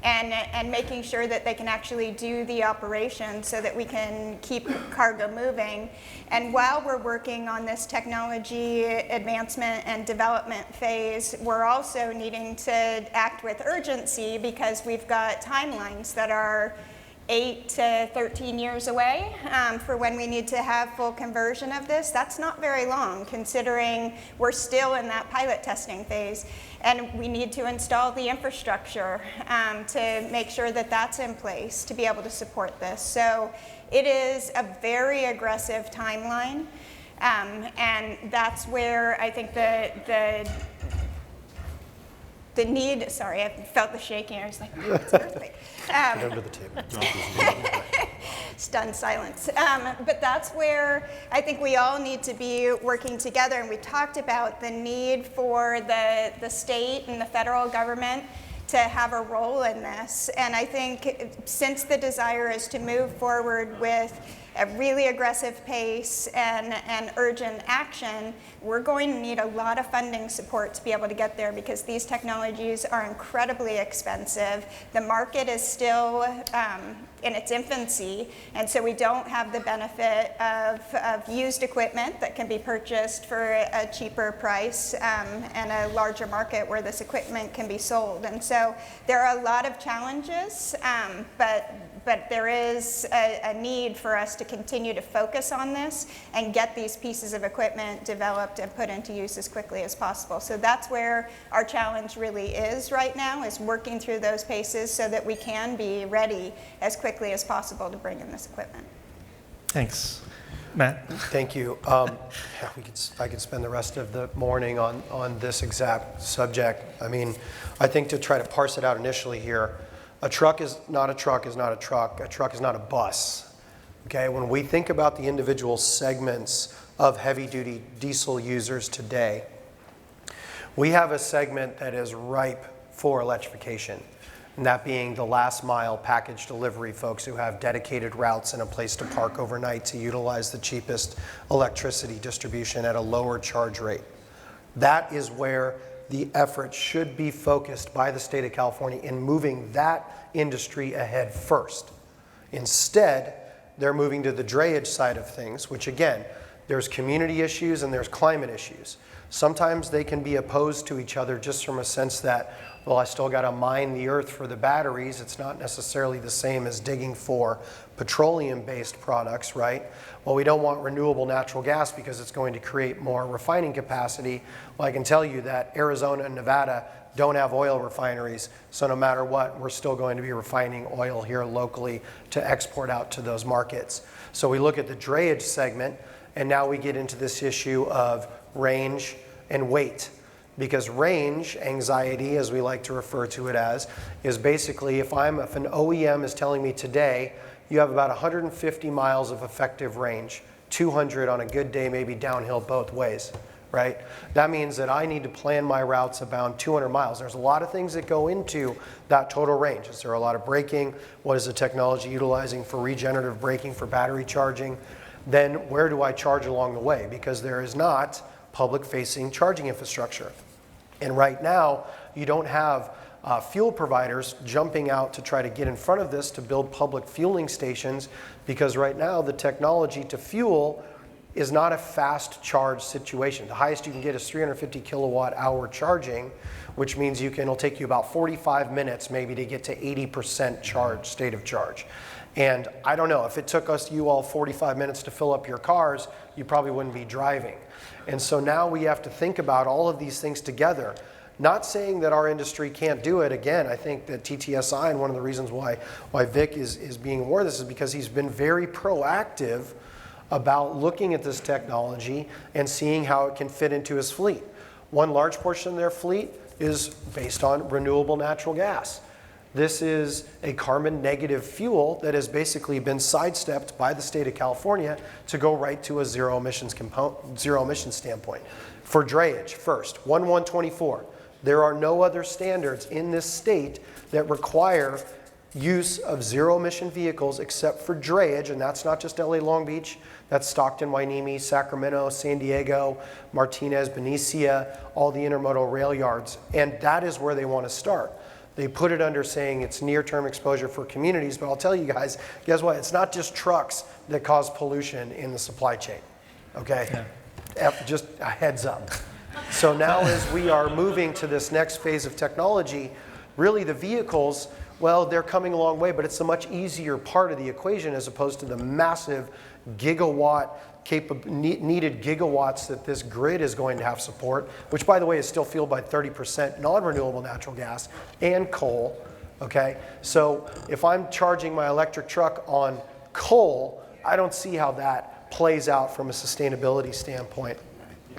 and making sure that they can actually do the operation so that we can keep cargo moving. And while we're working on this technology advancement and development phase, we're also needing to act with urgency because we've got timelines that are 8 to 13 years away for when we need to have full conversion of this. That's not very long, considering we're still in that pilot testing phase. And we need to install the infrastructure to make sure that that's in place to be able to support this. So it is a very aggressive timeline. And that's where I think the need, sorry, I felt the shaking. I was like, oh, it's earthquake. Under the table. Stunned silence. But that's where I think we all need to be working together. And we talked about the need for the state and the federal government to have a role in this. And I think since the desire is to move forward with a really aggressive pace and urgent action, we're going to need a lot of funding support to be able to get there because these technologies are incredibly expensive. The market is still in its infancy, and so we don't have the benefit of used equipment that can be purchased for a cheaper price and a larger market where this equipment can be sold. And so there are a lot of challenges, but there is a need for us to continue to focus on this and get these pieces of equipment developed and put into use as quickly as possible. So that's where our challenge really is right now, is working through those paces so that we can be ready as quickly as possible to bring in this equipment. Thanks. Matt? Thank you. I could spend the rest of the morning on this exact subject. I mean, I think to try to parse it out initially here, a truck is not a truck is not a truck. A truck is not a bus. Okay, when we think about the individual segments of heavy-duty diesel users today, we have a segment that is ripe for electrification, and that being the last mile package delivery folks who have dedicated routes and a place to park overnight to utilize the cheapest electricity distribution at a lower charge rate. That is where the effort should be focused by the state of California in moving that industry ahead first. Instead, they're moving to the drayage side of things, which again, there's community issues and there's climate issues. Sometimes they can be opposed to each other just from a sense that, well, I still got to mine the earth for the batteries. It's not necessarily the same as digging for petroleum-based products, right? Well, we don't want renewable natural gas because it's going to create more refining capacity. Well, I can tell you that Arizona and Nevada don't have oil refineries, so no matter what, we're still going to be refining oil here locally to export out to those markets. So we look at the drayage segment, and now we get into this issue of range and weight. Because range anxiety, as we like to refer to it as, is basically if an OEM is telling me today, you have about 150 miles of effective range, 200 on a good day, maybe downhill both ways, right? That means that I need to plan my routes about 200 miles. There's a lot of things that go into that total range. Is there a lot of braking? What is the technology utilizing for regenerative braking for battery charging? Then where do I charge along the way? Because there is not public-facing charging infrastructure. And right now, you don't have fuel providers jumping out to try to get in front of this to build public fueling stations, because right now the technology to fuel is not a fast charge situation. The highest you can get is 350 kilowatt hour charging, which means it'll take you about 45 minutes maybe to get to 80% charge, state of charge. And I don't know, if it took you all 45 minutes to fill up your cars, you probably wouldn't be driving. And so now we have to think about all of these things together. Not saying that our industry can't do it. Again, I think that TTSI, and one of the reasons why Vic is being awarded this, is because he's been very proactive about looking at this technology and seeing how it can fit into his fleet. One large portion of their fleet is based on renewable natural gas. This is a carbon negative fuel that has basically been sidestepped by the state of California to go right to a zero emission standpoint. For drayage, first, 1124. There are no other standards in this state that require use of zero emission vehicles except for drayage, and that's not just LA Long Beach, that's Stockton, Wainimi, Sacramento, San Diego, Martinez, Benicia, all the intermodal rail yards, and that is where they want to start. They put it under saying it's near-term exposure for communities, but I'll tell you guys, guess what? It's not just trucks that cause pollution in the supply chain, okay? Yeah. Just a heads up. So now as we are moving to this next phase of technology, really the vehicles, well, they're coming a long way, but it's a much easier part of the equation as opposed to the massive gigawatt needed gigawatts that this grid is going to have support, which by the way is still fueled by 30% non-renewable natural gas and coal, okay? So if I'm charging my electric truck on coal, I don't see how that plays out from a sustainability standpoint.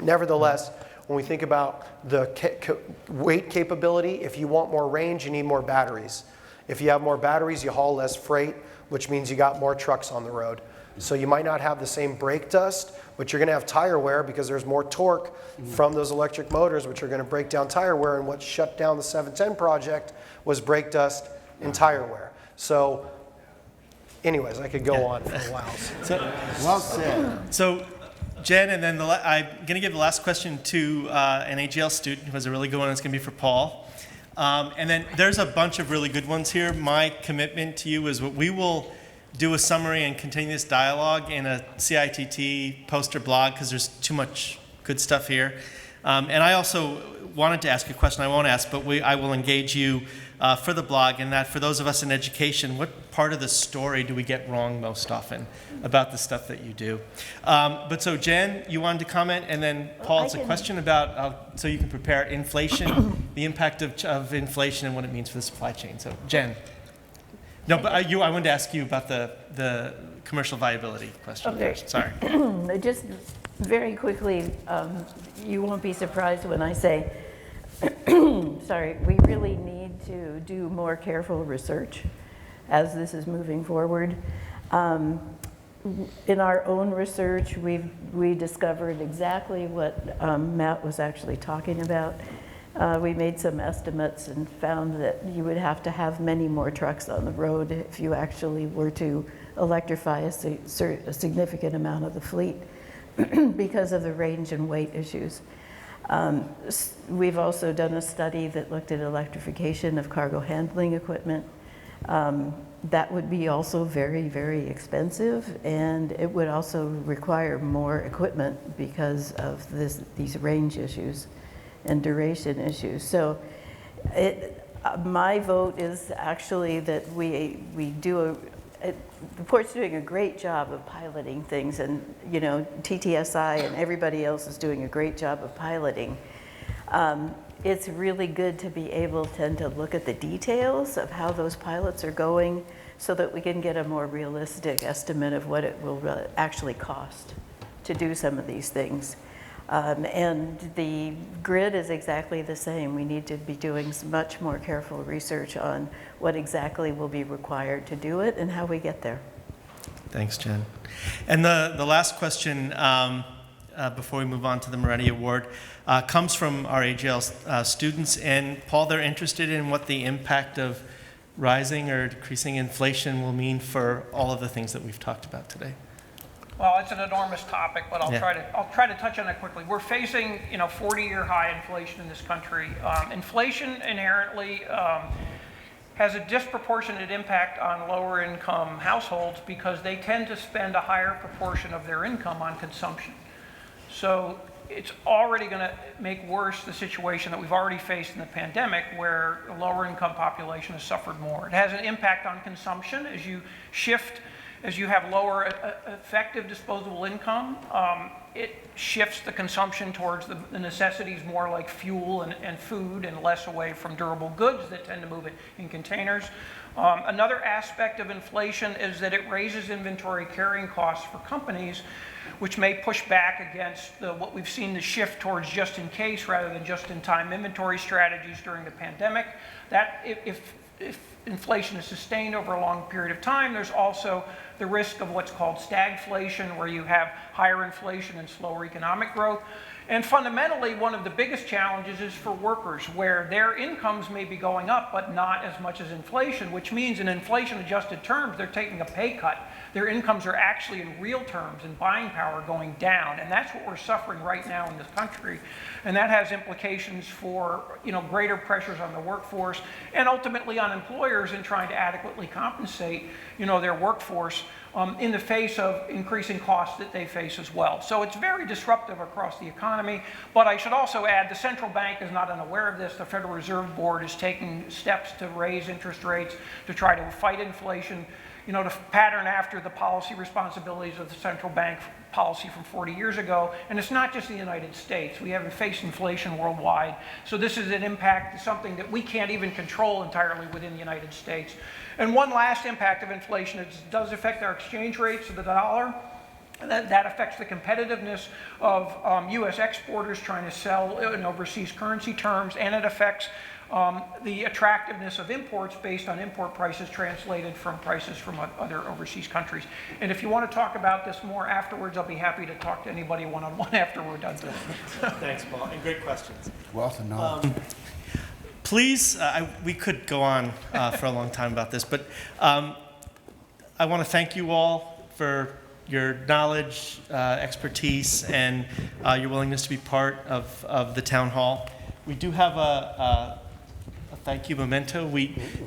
Nevertheless, when we think about the weight capability, if you want more range, you need more batteries. If you have more batteries, you haul less freight, which means you got more trucks on the road. So you might not have the same brake dust, but you're going to have tire wear because there's more torque from those electric motors, which are going to break down tire wear. And what shut down the 710 project was brake dust and tire wear. So anyways, I could go on for a while. So, well said. So Jen, and then I'm going to give the last question to an AGL student who has a really good one. It's going to be for Paul. And then there's a bunch of really good ones here. My commitment to you is we will do a summary and continue this dialogue in a CITT poster blog because there's too much good stuff here. And I also wanted to ask a question I won't ask, but I will engage you for the blog, and that for those of us in education, what part of the story do we get wrong most often about the stuff that you do? But so Jen, you wanted to comment, and then Paul, it's a question about, so you can prepare inflation, the impact of inflation and what it means for the supply chain. So Jen. No, but I wanted to ask you about the commercial viability question first. Sorry. Just very quickly, you won't be surprised when I say, sorry, we really need to do more careful research as this is moving forward. In our own research, we discovered exactly what Matt was actually talking about. We made some estimates and found that you would have to have many more trucks on the road if you actually were to electrify a significant amount of the fleet because of the range and weight issues. We've also done a study that looked at electrification of cargo handling equipment. That would be also very, very expensive, and it would also require more equipment because of these range issues and duration issues. So my vote is actually that we do the port's doing a great job of piloting things, and you know, TTSI and everybody else is doing a great job of piloting. It's really good to be able to look at the details of how those pilots are going so that we can get a more realistic estimate of what it will actually cost to do some of these things. And the grid is exactly the same. We need to be doing much more careful research on what exactly will be required to do it and how we get there. Thanks, Jen. And the last question before we move on to the Moretti Award comes from our AGL students. And Paul, they're interested in what the impact of rising or decreasing inflation will mean for all of the things that we've talked about today. Well, it's an enormous topic, but I'll Yeah. try to touch on it quickly. We're facing, 40-year high inflation in this country. Inflation inherently has a disproportionate impact on lower income households because they tend to spend a higher proportion of their income on consumption. So it's already going to make worse the situation that we've already faced in the pandemic, where the lower income population has suffered more. It has an impact on consumption as you have lower effective disposable income. It shifts the consumption towards the necessities more like fuel and food, and less away from durable goods that tend to move in containers. Another aspect of inflation is that it raises inventory carrying costs for companies, which may push back against what we've seen, the shift towards just-in-case rather than just-in-time inventory strategies during the pandemic. That if inflation is sustained over a long period of time, there's also the risk of what's called stagflation, where you have higher inflation and slower economic growth. And fundamentally, one of the biggest challenges is for workers, where their incomes may be going up, but not as much as inflation, which means in inflation-adjusted terms, they're taking a pay cut. Their incomes are actually, in real terms, in buying power, going down. And that's what we're suffering right now in this country. And that has implications for, greater pressures on the workforce, and ultimately on employers in trying to adequately compensate, their workforce in the face of increasing costs that they face as well. So it's very disruptive across the economy. But I should also add, the central bank is not unaware of this. The Federal Reserve Board is taking steps to raise interest rates to try to fight inflation, to pattern after the policy responsibilities of the central bank policy from 40 years ago. And it's not just the United States. We haven't faced inflation worldwide. So this is an impact, something that we can't even control entirely within the United States. And one last impact of inflation, it does affect our exchange rates of the dollar. That affects the competitiveness of U.S. exporters trying to sell in overseas currency terms, and it affects the attractiveness of imports based on import prices translated from prices from other overseas countries. And if you want to talk about this more afterwards, I'll be happy to talk to anybody one-on-one after we're done. Thanks, Paul, and great questions. Wealth of knowledge. Please, we could go on for a long time about this, but I want to thank you all for your knowledge, expertise, and your willingness to be part of the town hall. We do have a thank you memento.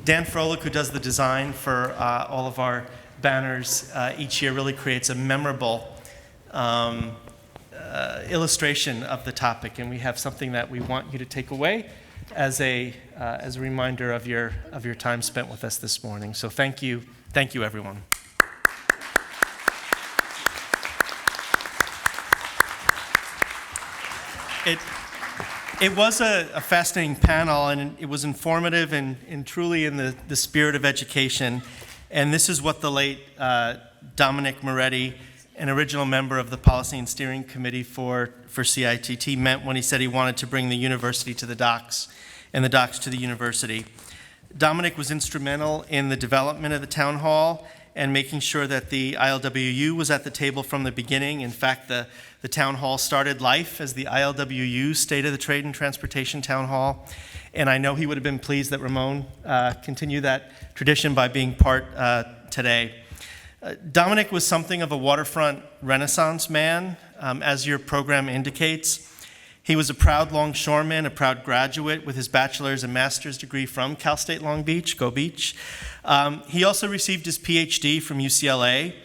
Dan Froelich, who does the design for all of our banners each year, really creates a memorable illustration of the topic, and we have something that we want you to take away as a reminder of your time spent with us this morning. So thank you, everyone. It was a fascinating panel, and it was informative and truly in the spirit of education. And this is what the late Dominic Moretti, an original member of the Policy and Steering Committee for CITT, meant when he said he wanted to bring the university to the docks and the docks to the university. Dominic was instrumental in the development of the town hall and making sure that the ILWU was at the table from the beginning. In fact, the town hall started life as the ILWU State of the Trade and Transportation Town Hall. And I know he would have been pleased that Ramon continued that tradition by being part today. Dominic was something of a waterfront renaissance man, as your program indicates. He was a proud longshoreman, a proud graduate with his bachelor's and master's degree from Cal State Long Beach, go Beach. He also received his PhD from UCLA.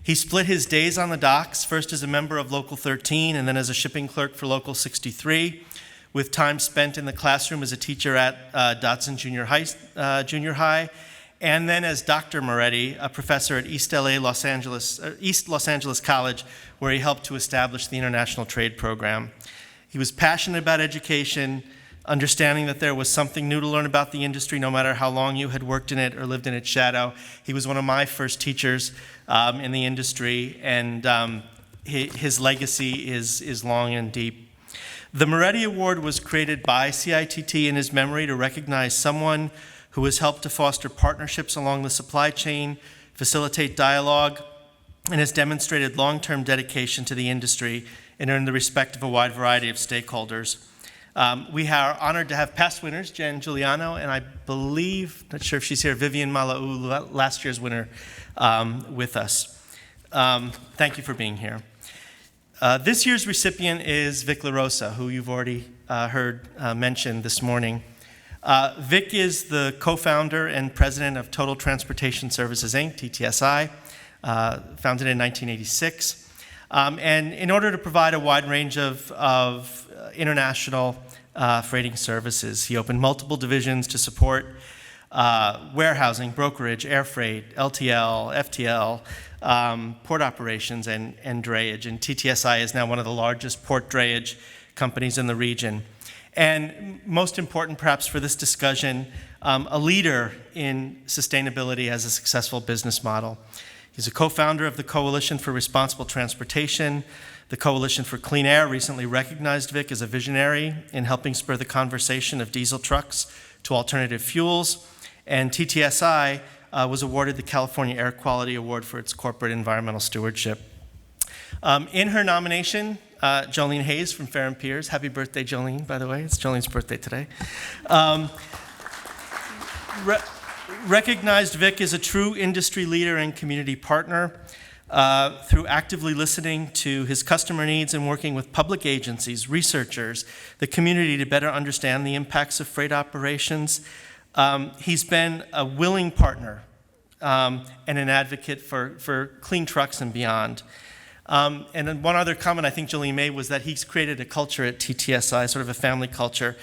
He split his days on the docks, first as a member of Local 13 and then as a shipping clerk for Local 63, with time spent in the classroom as a teacher at Dodson Junior High, and then as Dr. Moretti, a professor at East Los Angeles College, where he helped to establish the International Trade Program. He was passionate about education, understanding that there was something new to learn about the industry, no matter how long you had worked in it or lived in its shadow. He was one of my first teachers in the industry, and his legacy is long and deep. The Moretti Award was created by CITT in his memory to recognize someone who has helped to foster partnerships along the supply chain, facilitate dialogue, and has demonstrated long-term dedication to the industry and earned the respect of a wide variety of stakeholders. We are honored to have past winners, Jen Giuliano, and I believe, not sure if she's here, Vivian Malaou, last year's winner, with us. Thank you for being here. This year's recipient is Vic LaRosa, who you've already heard mentioned this morning. Vic is the co-founder and president of Total Transportation Services, Inc., TTSI, founded in 1986. And in order to provide a wide range of international freighting services, he opened multiple divisions to support warehousing, brokerage, air freight, LTL, FTL, port operations, and drayage. And TTSI is now one of the largest port drayage companies in the region. And most important, perhaps, for this discussion, a leader in sustainability as a successful business model. He's a co-founder of the Coalition for Responsible Transportation. The Coalition for Clean Air recently recognized Vic as a visionary in helping spur the conversation of diesel trucks to alternative fuels. And TTSI was awarded the California Air Quality Award for its corporate environmental stewardship. In her nomination, Jolene Hayes from Fair and Peers. Happy birthday, Jolene, by the way. It's Jolene's birthday today. Recognized Vic as a true industry leader and community partner through actively listening to his customer needs and working with public agencies, researchers, the community to better understand the impacts of freight operations. He's been a willing partner and an advocate for clean trucks and beyond. And then one other comment I think Jolene made was that he's created a culture at TTSI, sort of a family culture,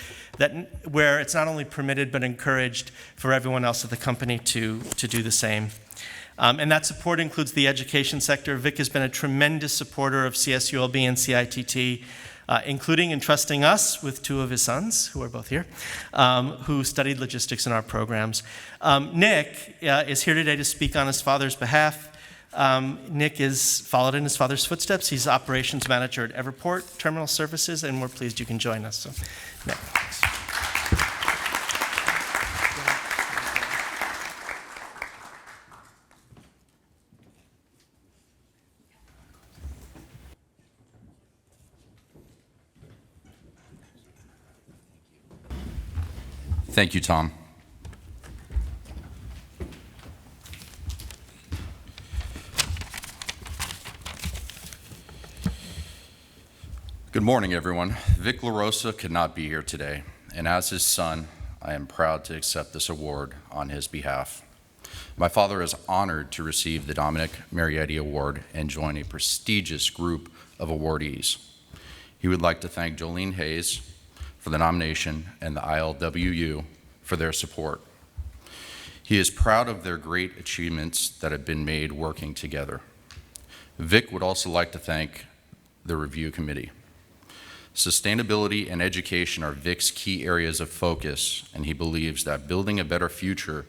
where it's not only permitted but encouraged for everyone else at the company to do the same. And that support includes the education sector. Vic has been a tremendous supporter of CSULB and CITT, including entrusting us with two of his sons, who are both here, who studied logistics in our programs. Nick is here today to speak on his father's behalf. Nick is followed in his father's footsteps. He's operations manager at Everport Terminal Services, and we're pleased you can join us. So, Nick. Thank you, Tom. Good morning, everyone. Vic LaRosa could not be here today, and as his son, I am proud to accept this award on his behalf. My father is honored to receive the Dominic Marietti Award and join a prestigious group of awardees. He would like to thank Jolene Hayes for the nomination and the ILWU for their support. He is proud of their great achievements that have been made working together. Vic would also like to thank the review committee. Sustainability and education are Vic's key areas of focus, and he believes that building a better future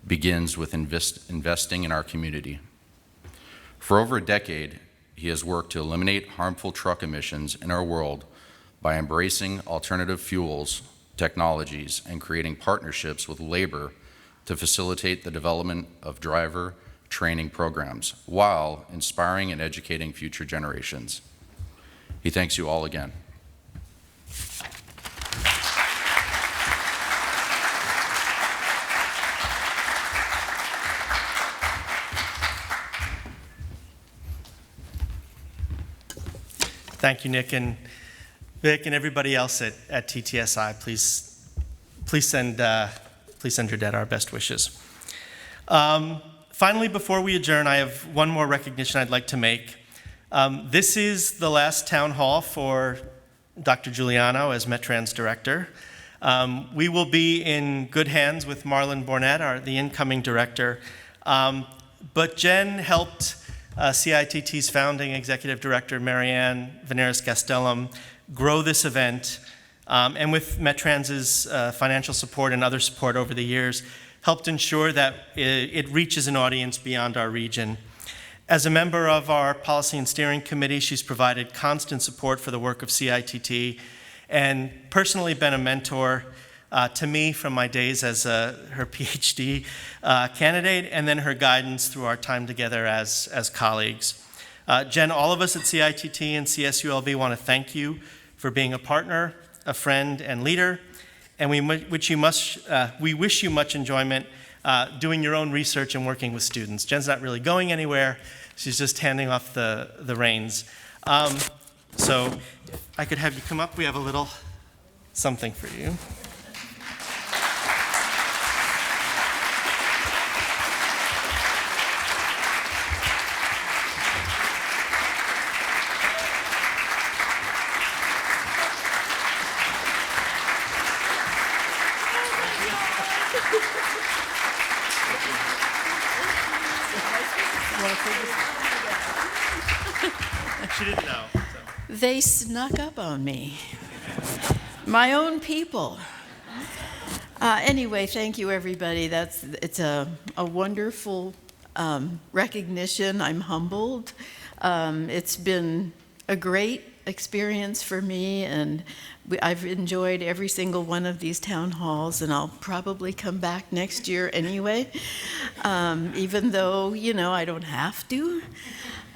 begins with investing in our community. For over a decade, he has worked to eliminate harmful truck emissions in our world by embracing alternative fuels, technologies, and creating partnerships with labor to facilitate the development of driver training programs while inspiring and educating future generations. He thanks you all again. Thank you, Nick, and Vic, and everybody else at TTSI. Please send your dad our best wishes. Finally, before we adjourn, I have one more recognition I'd like to make. This is the last town hall for Dr. Giuliano as Metran's director. We will be in good hands with Marlon Bornett, the incoming director. But Jen helped CITT's founding executive director, Marianne Veneris-Gastelum, grow this event, and with Metran's financial support and other support over the years, helped ensure that it reaches an audience beyond our region. As a member of our policy and steering committee, she's provided constant support for the work of CITT and personally been a mentor to me from my days as her PhD candidate, and then her guidance through our time together as colleagues. Jen, all of us at CITT and CSULB want to thank you for being a partner, a friend, and leader, and we wish you much enjoyment doing your own research and working with students. Jen's not really going anywhere. She's just handing off the reins. So if I could have you come up. We have a little something for you. She didn't know. So. They snuck up on me. My own people. Anyway, thank you, everybody. It's a wonderful recognition. I'm humbled. It's been a great experience for me, and I've enjoyed every single one of these town halls, and I'll probably come back next year anyway, even though, I don't have to.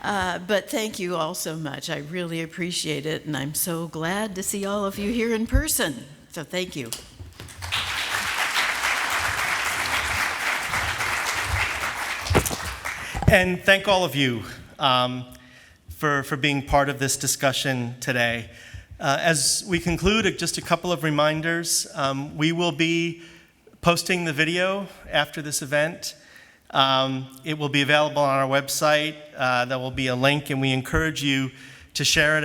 But thank you all so much. I really appreciate it, and I'm so glad to see all of you here in person. So thank you. And thank all of you for being part of this discussion today. As we conclude, just a couple of reminders. We will be posting the video after this event. It will be available on our website. There will be a link, and we encourage you to share it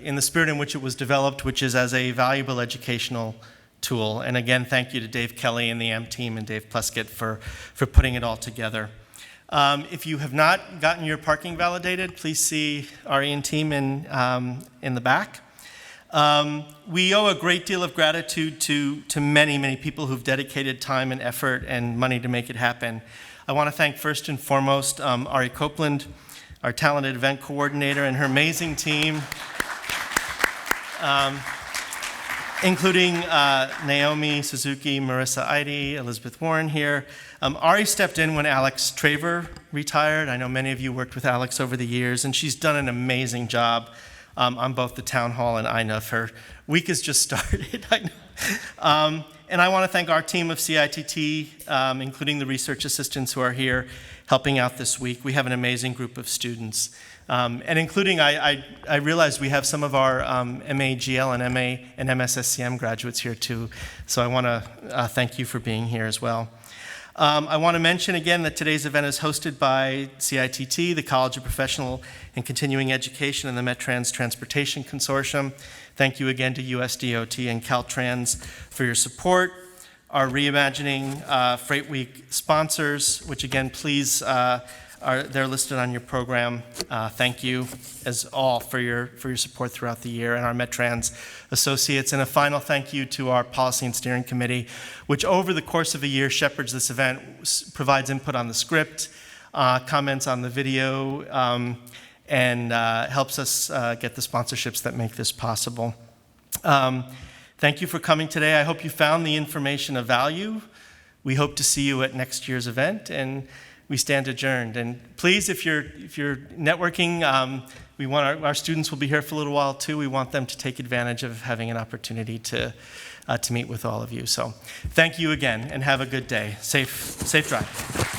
in the spirit in which it was developed, which is as a valuable educational tool. And again, thank you to Dave Kelly and the AMP team and Dave Pluskett for putting it all together. If you have not gotten your parking validated, please see our Ian team in the back. We owe a great deal of gratitude to many, many people who've dedicated time and effort and money to make it happen. I want to thank first and foremost Ari Copeland, our talented event coordinator, and her amazing team, including Naomi Suzuki, Marissa Eide, Elizabeth Warren here. Ari stepped in when Alex Traver retired. I know many of you worked with Alex over the years, and she's done an amazing job on both the town hall and INUF. Her week has just started, I know. And I want to thank our team of CITT, including the research assistants who are here helping out this week. We have an amazing group of students. And including, I realize we have some of our MA-GL and MA and MSSCM graduates here too. So I want to thank you for being here as well. I want to mention again that today's event is hosted by CITT, the College of Professional and Continuing Education, and the MetTrans Transportation Consortium. Thank you again to USDOT and Caltrans for your support. Our Reimagining Freight Week sponsors, which again, please, they're listed on your program. Thank you as all for your support throughout the year, and our MetTrans associates. And a final thank you to our Policy and Steering Committee, which over the course of a year shepherds this event, provides input on the script, comments on the video, and helps us get the sponsorships that make this possible. Thank you for coming today. I hope you found the information of value. We hope to see you at next year's event, and we stand adjourned. And please, if you're networking, we want our students will be here for a little while too. We want them to take advantage of having an opportunity to meet with all of you. So thank you again, and have a good day. Safe drive.